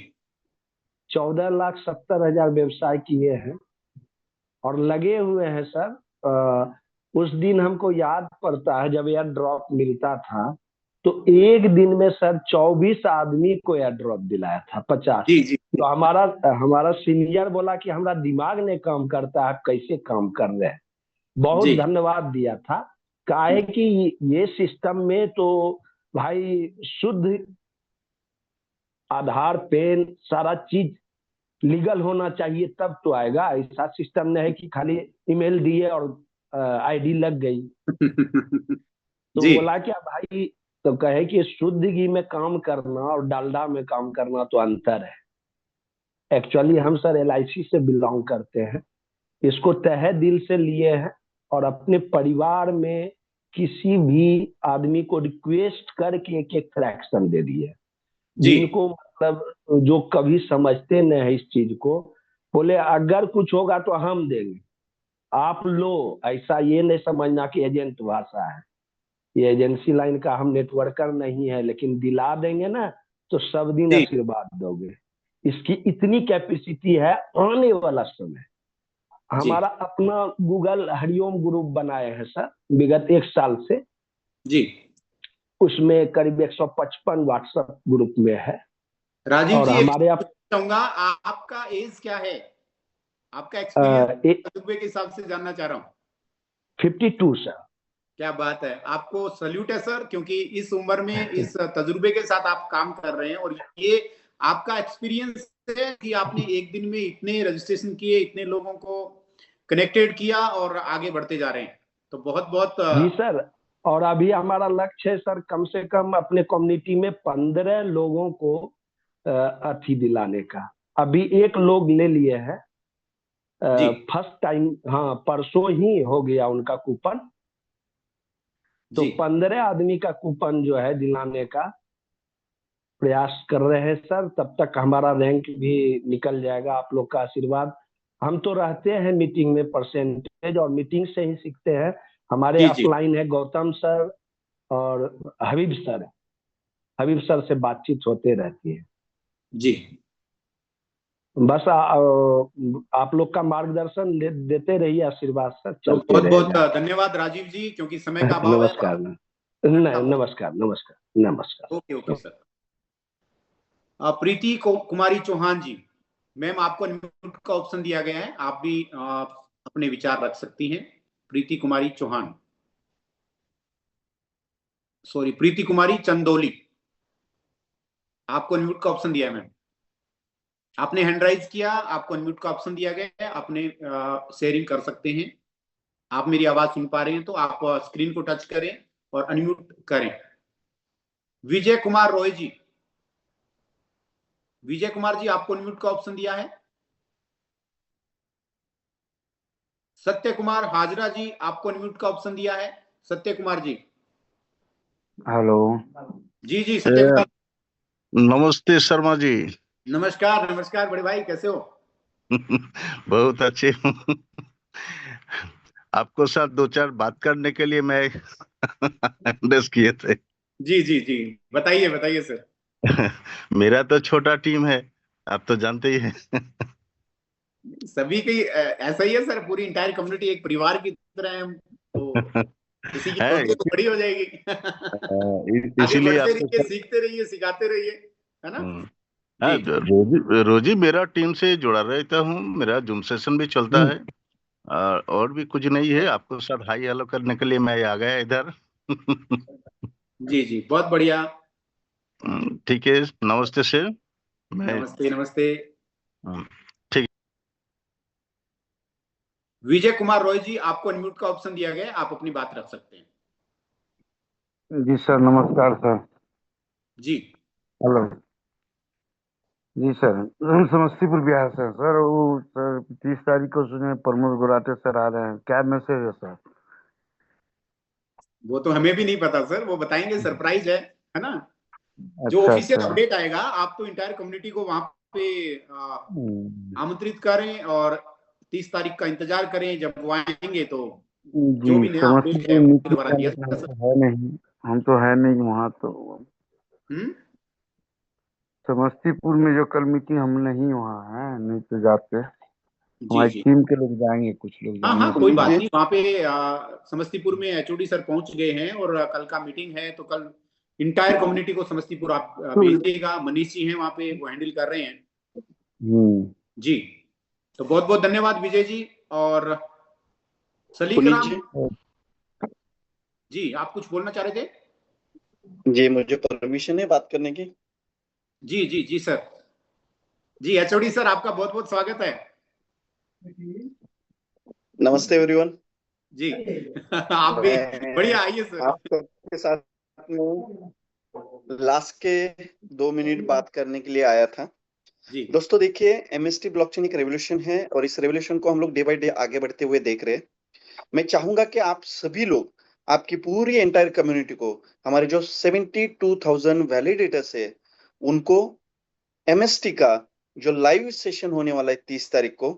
14,70,000 व्यवसाय किए हैं और लगे हुए हैं सर। उस दिन हमको याद पड़ता है जब एयर ड्रॉप मिलता था तो एक दिन में सर 24 आदमी को एयर ड्रॉप दिलाया था 50। जी जी तो हमारा सीनियर बोला कि हमारा दिमाग नहीं काम करता है, कैसे काम कर रहे हैं। बहुत जी धन्यवाद दिया था। काहे कि ये सिस्टम में तो भाई शुद्ध आधार, पेन, सारा चीज लीगल होना चाहिए तब तो आएगा। ऐसा सिस्टम नहीं है कि खाली ईमेल दिए और आईडी लग गई। तो जी बोला क्या भाई, तो कहे कि शुद्ध घी में काम करना और डालडा में काम करना तो अंतर है। एक्चुअली हम सर LIC से बिलोंग करते हैं, इसको तहे दिल से लिए हैं और अपने परिवार में किसी भी आदमी को रिक्वेस्ट करके एक एक फ्रैक्शन दे दिए। जी जिनको मतलब जो कभी समझते नहीं है इस चीज को, बोले अगर कुछ होगा तो हम देंगे, आप लो। ऐसा ये नहीं समझना कि एजेंट भाषा है, ये एजेंसी लाइन का हम नेटवर्कर नहीं है, लेकिन दिला देंगे ना तो सब दिन जी आशीर्वाद दोगे। इसकी इतनी कैपेसिटी है। आने वाला समय जी हमारा अपना गूगल हरिओम ग्रुप बनाए हैं सर विगत 1 साल से। जी उसमें करीब 155 व्हाट्सएप ग्रुप में है। राजीव और जी, हमारे एक चाहूंगा, आपका एज क्या है? आपका एक्सपीरियंस तजुर्बे के हिसाब से जानना चाह रहा हूँ। 52 सर। क्या बात है, आपको सल्यूट है सर, क्योंकि इस उम्र में इस तजुर्बे के साथ आप काम कर रहे हैं और ये आपका एक्सपीरियंस है कि आपने एक दिन में इतने रजिस्ट्रेशन किए, इतने लोगों को कनेक्टेड किया और आगे बढ़ते जा रहे हैं। तो बहुत बहुत जी सर। और अभी हमारा लक्ष्य है सर कम से कम अपने कम्युनिटी में 15 लोगों को अथी दिलाने का। अभी 1 लोग ले लिए हैं जी फर्स्ट टाइम। हाँ, परसों ही हो गया उनका कूपन। तो जी 15 आदमी का कूपन जो है दिलाने का प्रयास कर रहे हैं सर। तब तक हमारा रैंक भी निकल जाएगा, आप लोग का आशीर्वाद। हम तो रहते हैं मीटिंग में परसेंटेज, और मीटिंग से ही सीखते हैं। हमारे जी जी अपलाइन है गौतम सर और हबीब सर। हबीब सर से बातचीत होते रहती है। जी बस आप लोग का मार्गदर्शन देते रहिए, आशीर्वाद सर तो चलते बहुत बहुत रहेगा। धन्यवाद राजीव जी, क्योंकि समय का अभाव है। नमस्कार। नमस्कार नमस्कार नमस्कार। Okay okay sir. Preeti Kumari Chauhan ji, ma'am आपको अनम्यूट का ऑप्शन दिया गया है, आप भी अपने विचार रख सकती हैं। प्रीति कुमारी चौहान, सॉरी प्रीति कुमारी चंदोली, आपको अनम्यूट का ऑप्शन दिया है मैम। आपने हैंड राइज किया, आपको अनम्यूट का ऑप्शन दिया गया है, आपने शेयरिंग कर सकते हैं। आप मेरी आवाज सुन पा रहे हैं तो आप स्क्रीन को टच करें और अनम्यूट करें। विजय कुमार रॉय जी, विजय कुमार जी आपको अनम्यूट का ऑप्शन दिया है। सत्य कुमार हाजरा जी, आपको अनम्यूट का ऑप्शन दिया है। सत्य कुमार जी। हेलो जी जी सत्य कुमार। नमस्ते शर्मा जी। नमस्कार नमस्कार बड़े भाई, कैसे हो? बहुत अच्छे हूँ। आपको साथ 2-4 बात करने के लिए मैं एड्रेस किए थे। जी जी जी, बताइए बताइए सर। मेरा तो छोटा टीम है, आप तो जानते ही हैं। सभी की ऐसा ही है सर, पूरी इंटायर कम्युनिटी एक परिवार की तरह है हम, तो किसी की छोटी तो बड़ी हो जाएगी। आगे इसीलिए बढ़ते आपको रहिए, सीखते रहिए, सिखाते रहिए, है ना? हाँ, रोजी मेरा टीम से जुड़ा रहता हूँ, मेरा जूम सेशन भी चलता है। और भी कुछ नहीं है, आपको साथ हाई हेलो करने के लिए मैं आ गया इधर। जी जी, बहुत बढ़िया। ठीक है, नमस्ते सर। नमस्ते नमस्ते। ठीक। विजय कुमार रॉय जी, आपको अनम्यूट का ऑप्शन दिया गया है, आप अपनी बात रख सकते हैं। जी सर, नमस्कार सर। जी हेलो जी सर, हम समस्तीपुर बिहार से हैं सर। वो सर 30 तारीख को सुने प्रमोद गोराटे सर आ रहे हैं, क्या मैसेज है सर? वो तो हमें भी नहीं पता सर, वो बताएंगे, सरप्राइज है ना? जो अच्छा ऑफिशियल अच्छा। अपडेट आएगा, आप तो इंटायर कम्युनिटी को वहां पे आमंत्रित करें और 30 तारीख का इंतजार करें, जब वो आएंगे तो जो भी जी, नया अपडेट है समस्तीपुर वो मीटिंग दोबारा दिया जाएगा सर। है नहीं, हम तो है नहीं वहाँ। तो समस्तीपुर में जो कल मीटिंग हम नहीं वहाँ हैं, नहीं तो जाते। जी हमारी जी, टीम के लोग जाएंगे, कुछ लोग हाँ जाएंगे। हाँ कोई बात नहीं। वहाँ पे समस्तीपुर में HOD सर पहुंच गए हैं और कल का मीटिंग है, तो कल इंटायर कम्युनिटी को समस्तीपुर आप भेजिएगा। मनीष जी हैं वहां पे, वो हैंडल कर रहे हैं जी। तो बहुत बहुत धन्यवाद विजय जी। और सलीक राम जी, आप कुछ बोलना चाह रहे थे? जी, मुझे परमिशन है बात करने की? जी जी जी सर। जी एचओडी सर, आपका बहुत बहुत स्वागत है। नमस्ते एवरीवन जी आप भी बढ़िया, आइए सर। आप सबके साथ में लास्ट के 2 मिनट बात करने के लिए आया था जी। दोस्तों देखिए, एमएसटी ब्लॉकचेन एक रेवोल्यूशन है और इस रेवोल्यूशन को हम लोग डे बाय डे आगे बढ़ते हुए देख रहे हैं। मैं चाहूंगा कि आप सभी लोग, आपकी पूरी एंटायर कम्युनिटी को, हमारे जो 72,000 वैलिडेटर्स है, उनको एमएसटी का जो लाइव सेशन होने वाला है 30 तारीख को,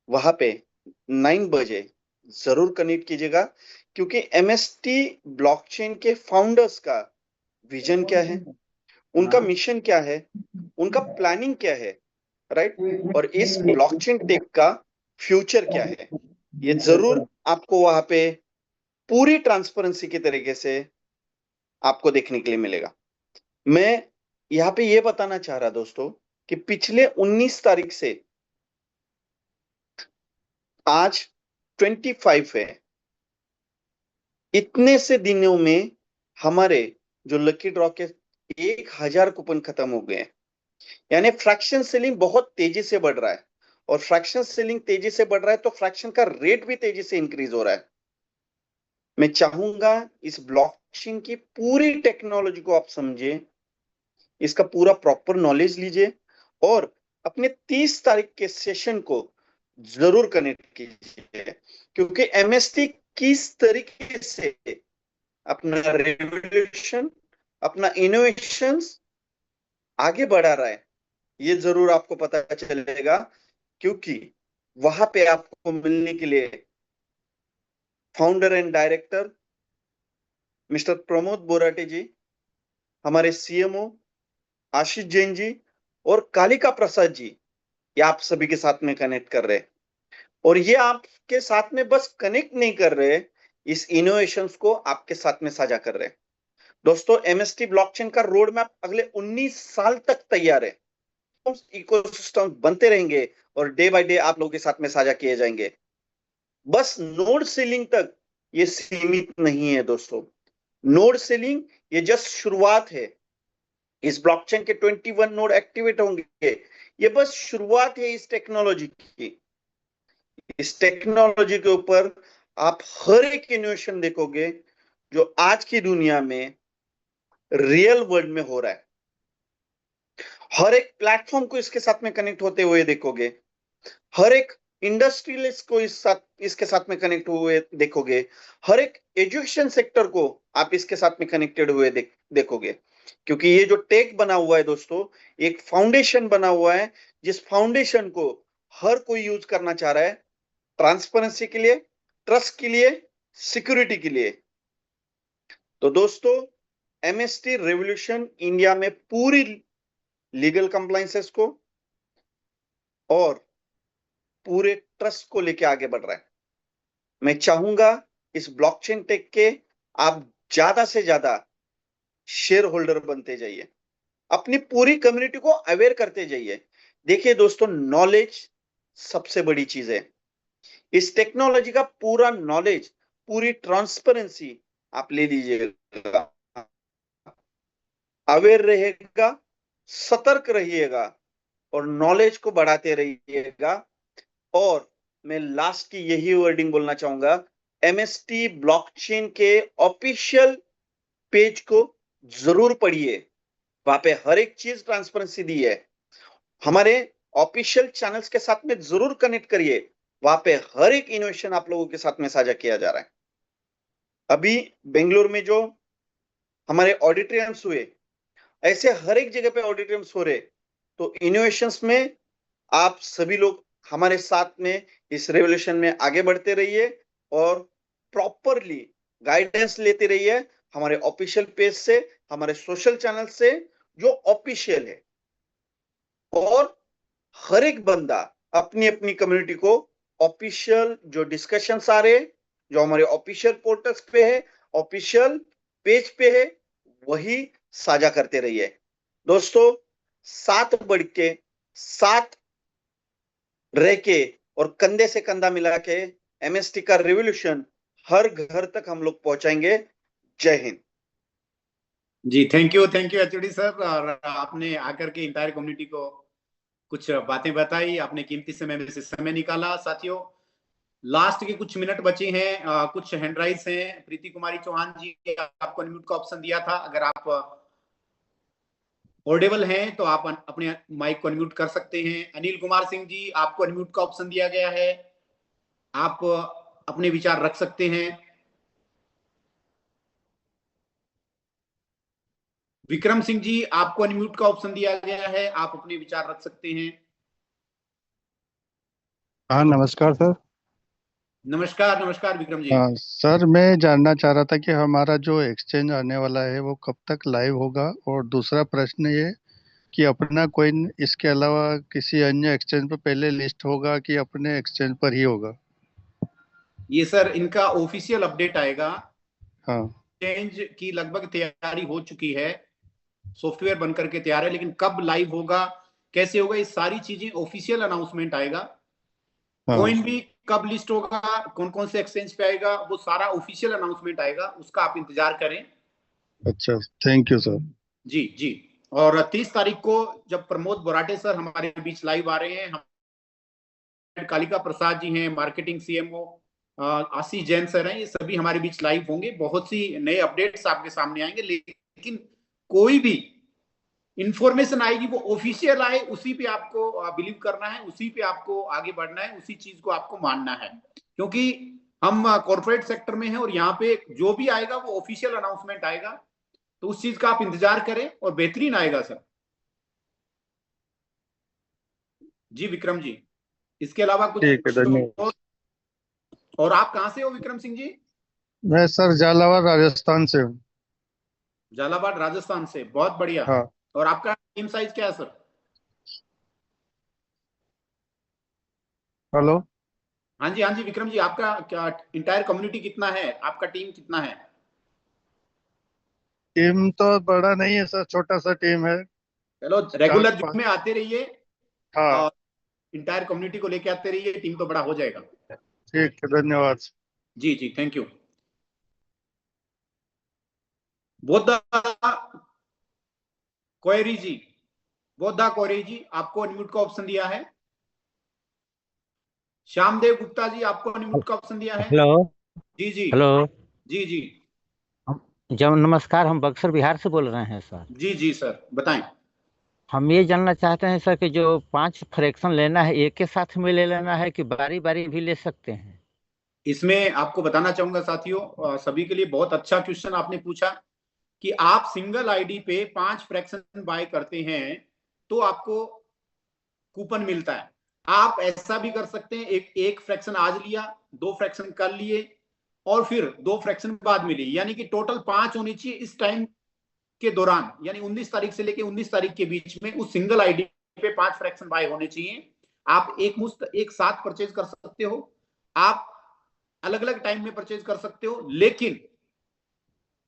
वहां पे 9 बजे जरूर कनेक्ट कीजिएगा। क्योंकि एमएसटी ब्लॉकचेन के फाउंडर्स का विजन क्या है, उनका मिशन क्या है, उनका प्लानिंग क्या है, राइट, और इस ब्लॉकचेन टेक का फ्यूचर क्या है, ये जरूर आपको वहां पे पूरी ट्रांसपेरेंसी के तरीके से आपको देखने के लिए मिलेगा। मैं यहाँ पे ये बताना चाह रहा दोस्तों कि पिछले 19 तारीख से आज 25 है, इतने से दिनों में हमारे जो लकी ड्रॉ के 1000 कूपन खत्म हो गए हैं। यानी फ्रैक्शन सेलिंग बहुत तेजी से बढ़ रहा है, और फ्रैक्शन सेलिंग तेजी से बढ़ रहा है तो फ्रैक्शन का रेट भी तेजी से इंक्रीज हो रहा है। मैं चाहूंगा इस ब्लॉकचेन की पूरी टेक्नोलॉजी को आप समझे, इसका पूरा प्रॉपर नॉलेज लीजिए और अपने 30 तारीख के सेशन को जरूर कनेक्ट कीजिए। क्योंकि एमएसटी किस तरीके से अपना रेवोल्यूशन, अपना इनोवेशंस आगे बढ़ा रहा है, ये जरूर आपको पता चलेगा। क्योंकि वहां पे आपको मिलने के लिए founder and director mister Pramod Borate ji, हमारे सीएमओ आशीष जैन जी और कालिका प्रसाद जी, ये आप सभी के साथ में कनेक्ट कर रहे हैं। और ये आपके साथ में बस कनेक्ट नहीं कर रहे, इस इनोवेशंस को आपके साथ में साझा कर रहे हैं। दोस्तों, एमएसटी ब्लॉकचेन का रोड मैप अगले 19 साल तक तैयार है। इकोसिस्टम बनते रहेंगे और डे बाय डे आप लोगों के साथ में साझा किए जाएंगे। बस नोड सेलिंग तक ये सीमित नहीं है दोस्तों। नोड सेलिंग ये जस्ट शुरुआत है। इस ब्लॉकचेन के 21 नोड एक्टिवेट होंगे, ये बस शुरुआत है इस टेक्नोलॉजी की। इस टेक्नोलॉजी के ऊपर आप हर एक इनोवेशन देखोगे जो आज की दुनिया में रियल वर्ल्ड में हो रहा है। हर एक प्लेटफॉर्म को इसके साथ में कनेक्ट होते हुए देखोगे, हर एक इंडस्ट्रियलिस्ट को इसके साथ में कनेक्ट हुए देखोगे, हर एक एजुकेशन सेक्टर को आप इसके साथ में कनेक्टेड हुए देखोगे। क्योंकि ये जो टेक बना हुआ है दोस्तों, एक फाउंडेशन बना हुआ है, जिस फाउंडेशन को हर कोई यूज करना चाह रहा है, ट्रांसपेरेंसी के लिए, ट्रस्ट के लिए, सिक्योरिटी के लिए। तो दोस्तों, एमएसटी रेवोल्यूशन इंडिया में पूरी लीगल कंप्लायंसेस को और पूरे ट्रस्ट को लेके आगे बढ़ रहा है। मैं चाहूंगा इस ब्लॉकचेन टेक के आप ज्यादा से ज्यादा शेयर होल्डर बनते जाइए, अपनी पूरी कम्युनिटी को अवेयर करते जाइए। देखिए दोस्तों, नॉलेज सबसे बड़ी चीज है। इस टेक्नोलॉजी का पूरा नॉलेज, पूरी ट्रांसपेरेंसी आप ले लीजिएगा, अवेयर रहेगा, सतर्क रहिएगा और नॉलेज को बढ़ाते रहिएगा। और मैं लास्ट की यही वर्डिंग बोलना चाहूंगा, एमएसटी ब्लॉकचेन के ऑफिशियल पेज को जरूर पढ़िए, वहां पे हर एक चीज ट्रांसपेरेंसी दी है। हमारे ऑफिशियल चैनल्स के साथ में जरूर कनेक्ट करिए, वहां पे हर एक इनोवेशन आप लोगों के साथ में साझा किया जा रहा है। अभी बेंगलुरु में जो हमारे ऑडिटोरियम्स हुए, ऐसे हर एक जगह पे ऑडिटोरियम्स हो रहे। तो इनोवेशंस में आप सभी लोग हमारे साथ में इस रेवोल्यूशन में आगे बढ़ते रहिए और प्रॉपरली गाइडेंस लेते रहिए हमारे ऑफिशियल पेज से, हमारे सोशल चैनल से जो ऑफिशियल है। और हर एक बंदा अपनी अपनी कम्युनिटी को ऑफिशियल जो डिस्कशंस आ रहे, जो हमारे ऑफिशियल पोर्टल्स पे है, ऑफिशियल पेज पे है, वही साझा करते रहिए। दोस्तों, साथ बढ़ के, साथ रह के और कंधे से कंधा मिला के एमएसटी का रिवॉल्यूशन हर घर तक हम लोग पहुंचाएंगे। जय हिंद। जी, थैंक यू एचओडी सर। और आपने आकर के इंटायर कम्युनिटी को कुछ बातें बताई, आपने कीमती समय में से समय निकाला। साथियों, लास्ट के कुछ मिनट बचे हैं, कुछ हैंड राइज हैं। प्रीति कुमारी चौहान जी, आपको अनम्यूट का ऑप्शन दिया था, अगर आप ऑडिबल हैं तो आप अपने माइक को अनम्यूट कर सकते हैं। अनिल कुमार सिंह जी, आपको अनम्यूट का ऑप्शन दिया गया है, आप अपने विचार रख सकते हैं। विक्रम सिंह जी, आपको अनम्यूट का ऑप्शन दिया गया है, आप अपने विचार रख सकते हैं। हाँ, नमस्कार सर। नमस्कार विक्रम जी। हाँ सर, मैं जानना चाह रहा था कि हमारा जो एक्सचेंज आने वाला है वो कब तक लाइव होगा, और दूसरा प्रश्न ये कि अपना कॉइन इसके अलावा किसी अन्य एक्सचेंज पर पहले लिस्ट होगा कि अपने एक्सचेंज पर ही होगा? ये सर इनका ऑफिशियल अपडेट आएगा। हाँ, एक्सचेंज की लगभग तैयारी हो चुकी है, सॉफ्टवेयर बनकर के तैयार है, लेकिन कब लाइव होगा, कैसे होगा, ये सारी चीजें ऑफिशियल अनाउंसमेंट आएगा। हाँ। कॉइन भी कब लिस्ट होगा, कौन कौन से एक्सचेंज पे आएगा, वो सारा ऑफिशियल अनाउंसमेंट आएगा, उसका आप इंतजार करें। अच्छा, थैंक यू सर। जी जी। और 30 तारीख को जब प्रमोद बोराटे सर हमारे बीच लाइव आ रहे हैं, हम कालिका प्रसाद जी हैं, मार्केटिंग सीएमओ आशीष जैन सर हैं, ये सभी हमारे बीच लाइव होंगे। बहुत सी नए अपडेट्स आपके सामने आएंगे, लेकिन कोई भी इंफॉर्मेशन आएगी वो ऑफिशियल आए, उसी पे आपको बिलीव करना है, उसी पे आपको आगे बढ़ना है, उसी चीज को आपको मानना है, क्योंकि हम कॉर्पोरेट सेक्टर में हैं और यहाँ पे जो भी आएगा वो ऑफिशियल अनाउंसमेंट आएगा। तो उस चीज का आप इंतजार करें और बेहतरीन आएगा सर। जी विक्रम जी, इसके अलावा कुछ ठीक है, धन्यवाद। और आप कहाँ से हो विक्रम सिंह जी? मैं सर झालावाड़ राजस्थान से हूँ। झालावाड़ राजस्थान से, बहुत बढ़िया। हाँ। और आपका टीम साइज क्या है सर? हेलो। हाँ जी विक्रम जी, आपका क्या इंटायर कम्युनिटी कितना है, आपका टीम कितना है? टीम तो बड़ा नहीं है सर, छोटा सा टीम है। चलो, रेगुलर जूम में आते रहिए हाँ, और इंटायर कम्युनिटी को लेके आते रहिए, टीम तो बड़ा हो जाएगा। ठीक है, धन्यवाद। जी जी, थैंक यू। बोधा कोयरी जी, बोधा कोयरी जी, आपको अनम्यूट का ऑप्शन दिया है। श्यामदेव गुप्ता जी, आपको अनम्यूट का ऑप्शन दिया है। हेलो। जी जी। हेलो जी जी। नमस्कार, हम बक्सर बिहार से बोल रहे हैं सर। जी जी सर, बताएं। हम ये जानना चाहते हैं सर कि जो 5 फ्रैक्शन लेना है, एक के साथ में ले लेना है कि बारी बारी भी ले सकते हैं? इसमें आपको बताना चाहूंगा साथियों, सभी के लिए बहुत अच्छा क्वेश्चन आपने पूछा कि आप सिंगल आईडी पे 5 फ्रैक्शन बाय करते हैं तो आपको कूपन मिलता है। आप ऐसा भी कर सकते हैं, एक फ्रैक्शन आज लिया, 2 फ्रैक्शन कल लिए और फिर 2 फ्रैक्शन बाद में लिए, यानी कि टोटल 5 होनी चाहिए इस टाइम के दौरान, यानी 19 तारीख से लेके 19 तारीख के बीच में उस सिंगल आईडी पे 5 फ्रैक्शन बाय होने चाहिए। आप एक मुश्त एक साथ परचेज कर सकते हो, आप अलग अलग टाइम में परचेज कर सकते हो, लेकिन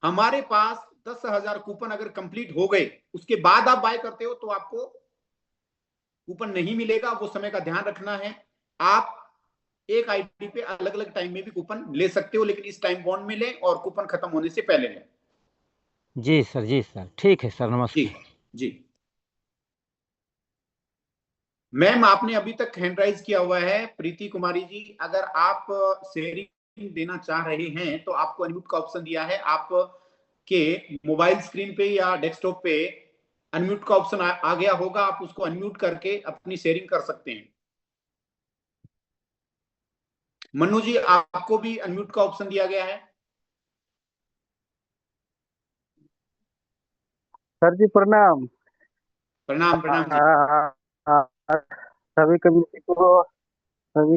हमारे पास 10,000 कूपन अगर कंप्लीट हो गए उसके बाद आप बाय करते हो तो आपको कूपन नहीं मिलेगा। वो समय का ध्यान रखना है। आप एक आईडी पे अलग अलग टाइम में भी कूपन ले सकते हो, लेकिन इस टाइम बॉन्ड में लें और कूपन खत्म होने से पहले लें। जी सर, ठीक है सर, नमस्कार। जी जी। मैम, आपने अभी तक हैंड राइज किया हुआ है। प्रीति कुमारी जी, अगर आप शेयरिंग देना चाह रहे हैं तो आपको अनम्यूट का ऑप्शन दिया है। आप के मोबाइल स्क्रीन पे या डेस्कटॉप पे अनम्यूट का ऑप्शन आ गया होगा, आप उसको अनम्यूट करके अपनी शेयरिंग कर सकते हैं। मन्नू जी, आपको भी अनम्यूट का ऑप्शन दिया गया है। सर जी प्रणाम। प्रणाम प्रणाम जी। सभी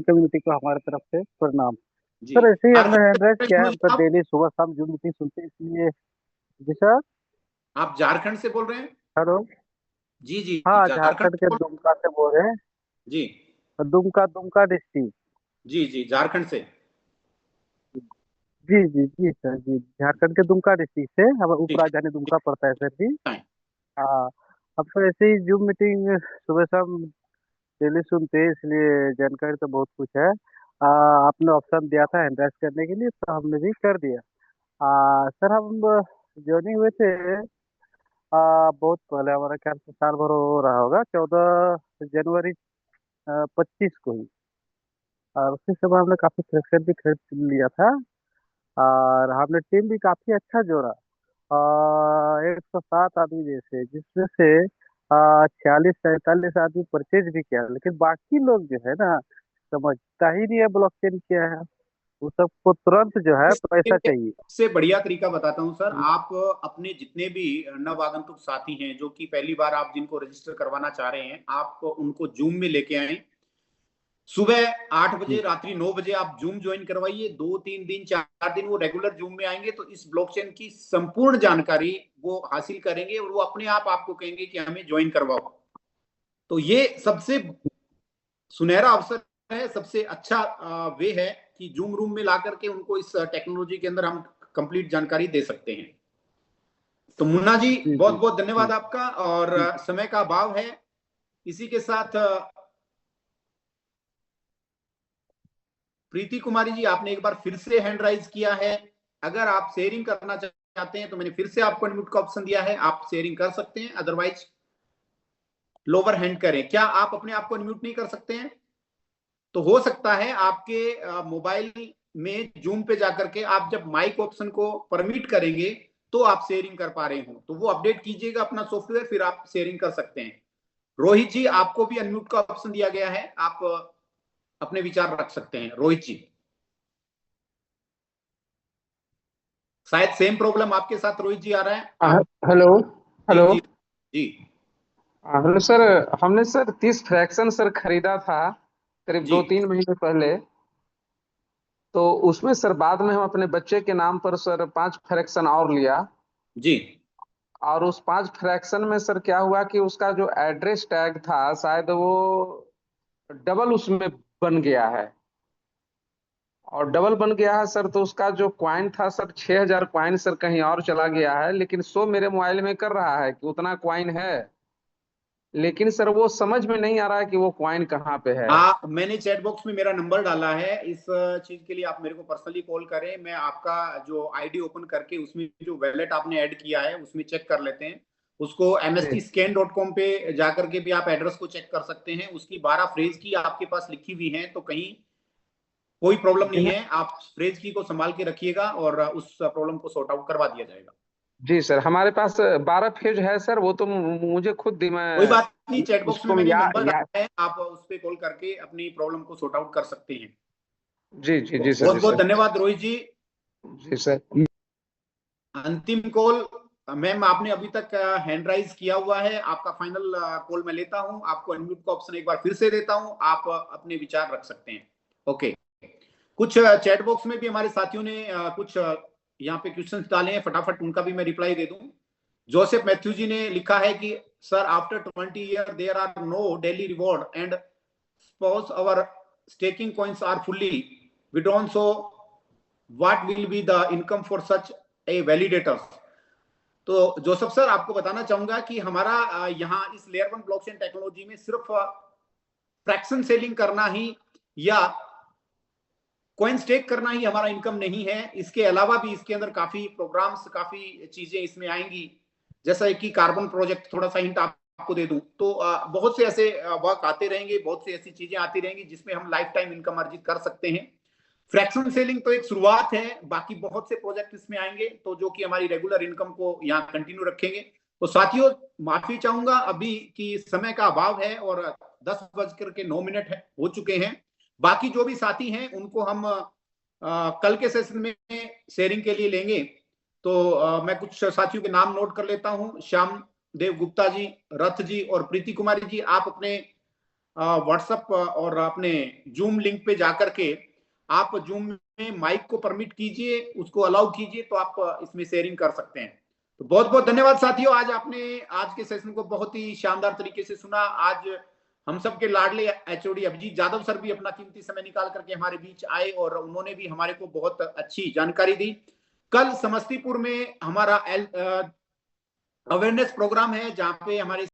कम्युनिटी को हमारे तरफ से प्रणाम। जी। सर ऐसे ही हमने एड्रेस किया है, हम तो डेली सुबह शाम जूम मीटिंग सुनते हैं, इसलिए। जी सर। आप झारखंड से बोल रहे हैं? हेलो। जी जी। हाँ, झारखंड के दुमका से बोल रहे हैं जी। दुमका डिस्ट्रिक्ट। जी जी, झारखंड से। जी जी जी सर जी, झारखंड के दुमका डिस्ट्रिक्ट से, हम उप राजधानी दुमका पड़ता है सर जी। हाँ, अब तो ऐसे ही जूम मीटिंग सुबह शाम डेली सुनते हैं, इसलिए जानकारी तो बहुत कुछ है। आपने ऑप्शन दिया था हैंड राइज करने के लिए, तो हमने भी कर दिया। सर हम ज्वाइनिंग हुए थे बहुत पहले, हमारा ख्याल से साल भर हो रहा होगा, 14 जनवरी 25 को ही। और उसी समय हमने काफी फ्रैक्चर भी खरीद लिया था, और हमने टीम भी काफी अच्छा जोड़ा। 107 आदमी जैसे, जिसमें से 46-47 आदमी परचेज भी किया, लेकिन बाकी लोग जो है ना, समझता ही नहीं है ब्लॉकचेन क्या है। वो सबको तुरंत जो है पैसा चाहिए। से बढ़िया तरीका बताता हूं सर, आप अपने जितने भी नव आगंतुक साथी हैं जो कि पहली बार आप जिनको रजिस्टर करवाना चाह रहे हैं, आप उनको जूम में लेके आए। सुबह 8 बजे, रात्रि 9 बजे आप जूम ज्वाइन करवाइए। 2-3 दिन 4 दिन वो रेगुलर जूम में आएंगे तो इस ब्लॉकचेन की संपूर्ण जानकारी वो हासिल करेंगे और वो अपने आप आपको कहेंगे कि हमें ज्वाइन करवाओ। तो ये सबसे सुनहरा अवसर है, सबसे अच्छा वे है कि जूम रूम में ला करके उनको इस टेक्नोलॉजी के अंदर हम कंप्लीट जानकारी दे सकते हैं। तो मुन्ना जी बहुत बहुत धन्यवाद आपका, और समय का अभाव है। इसी के साथ प्रीति कुमारी जी, आपने एक बार फिर से हैंड राइज किया है। अगर आप शेयरिंग करना चाहते हैं तो मैंने फिर से आपको अनम्यूट का ऑप्शन दिया है, आप शेयरिंग कर सकते हैं, अदरवाइज लोअर हैंड करें। क्या आप अपने आप को अनम्यूट नहीं कर सकते हैं? तो हो सकता है आपके मोबाइल में जूम पे जाकर के आप जब माइक ऑप्शन को परमिट करेंगे तो आप शेयरिंग कर पा रहे हो, तो वो अपडेट कीजिएगा अपना सॉफ्टवेयर, फिर आप शेयरिंग कर सकते हैं। रोहित जी, आपको भी अनम्यूट का ऑप्शन दिया गया है, आप अपने विचार रख सकते हैं। रोहित जी, शायद सेम प्रॉब्लम आपके साथ रोहित जी आ रहा है। हेलो हेलो जी जी हेलो सर, हमने सर 30 फ्रैक्शन सर खरीदा था करीब 2-3 महीने पहले। तो उसमें सर बाद में हम अपने बच्चे के नाम पर सर 5 फ्रैक्शन और लिया जी। और उस 5 फ्रैक्शन में सर क्या हुआ कि उसका जो एड्रेस टैग था शायद वो डबल उसमें बन गया है, और डबल बन गया है सर। तो उसका जो क्वाइन था सर 6000 क्वाइन सर कहीं और चला गया है, लेकिन शो मेरे मोबाइल में कर रहा है कि उतना क्वाइन है, लेकिन सर वो समझ में नहीं आ रहा है कि वो क्वाइन कहाँ पे है। मैंने चैट बॉक्स में मेरा नंबर डाला है, इस चीज के लिए आप मेरे को पर्सनली कॉल करें। मैं आपका जो आईडी ओपन करके उसमें जो वैलेट आपने ऐड किया है उसमें चेक कर लेते हैं उसको। mstscan.com पे जाकर के भी आप एड्रेस को चेक कर सकते हैं। उसकी 12 फ्रेज की आपके पास लिखी हुई है, तो कहीं कोई प्रॉब्लम नहीं है। आप फ्रेज की को संभाल के रखिएगा और उस प्रॉब्लम को सॉर्ट आउट करवा दिया जाएगा। जी सर, हमारे पास 12 फेज है सर, वो तो मुझे खुद मैं कोई बात नहीं, चैट बॉक्स में मैंने नंबर या... डाला है, आप उस पे कॉल करके अपनी प्रॉब्लम को सॉर्ट आउट कर सकते हैं। जी जी जी सर, बहुत बहुत धन्यवाद रोहित जी। जी सर। अंतिम कॉल मैम, आपने अभी तक हैंड राइज किया हुआ है, आपका फाइनल कॉल मैं लेता हूं, आपको अनम्यूट का ऑप्शन एक बार फिर से देता हूं, आप अपने विचार रख सकते हैं। ओके, कुछ चैट बॉक्स में भी हमारे साथियों ने कुछ यहाँ पे क्वेश्चंस डाले हैं, फटाफट उनका भी मैं रिप्लाई दे दूं। जोसेफ मैथ्यू जी ने लिखा है कि sir after 20 year there are no daily reward and suppose our staking coins are fully withdrawn, so what will be the income for such a validators. तो जोसेफ सर, आपको बताना चाहूंगा कि हमारा यहाँ इस लेयर 1 ब्लॉकचेन टेक्नोलॉजी में सिर्फ फ्रैक्शन सेलिंग करना ही या कॉइन स्टेक करना ही हमारा इनकम नहीं है। इसके अलावा भी इसके अंदर काफी प्रोग्राम्स, काफी चीजें इसमें आएंगी, जैसा कि कार्बन प्रोजेक्ट, थोड़ा सा हिंट आपको दे दूं तो बहुत से ऐसे वर्क आते रहेंगे, बहुत सी ऐसी चीजें आती रहेंगी जिसमें हम लाइफ टाइम इनकम अर्जित कर सकते हैं। फ्रैक्शन सेलिंग तो एक शुरुआत है, बाकी बहुत से प्रोजेक्ट इसमें आएंगे तो जो कि हमारी रेगुलर इनकम को यहाँ कंटिन्यू रखेंगे। तो साथियों, माफी चाहूंगा अभी कि समय का अभाव है और 10:09 हो चुके हैं। बाकी जो भी साथी हैं उनको हम कल के सेशन में शेयरिंग के लिए लेंगे। तो मैं कुछ साथियों के नाम नोट कर लेता हूं। श्याम देव गुप्ता जी, रथ जी और प्रीति कुमारी जी, आप अपने व्हाट्सएप और अपने जूम लिंक पे जाकर के आप जूम में माइक को परमिट कीजिए, उसको अलाउ कीजिए, तो आप इसमें शेयरिंग कर सकते हैं। तो बहुत बहुत धन्यवाद साथियों, आज आपने आज के सेशन को बहुत ही शानदार तरीके से सुना। आज हम सबके लाडले एचओडी अभिजीत जादव सर भी अपना कीमती समय निकाल करके हमारे बीच आए और उन्होंने भी हमारे को बहुत अच्छी जानकारी दी। कल समस्तीपुर में हमारा अवेयरनेस प्रोग्राम है जहां पे हमारे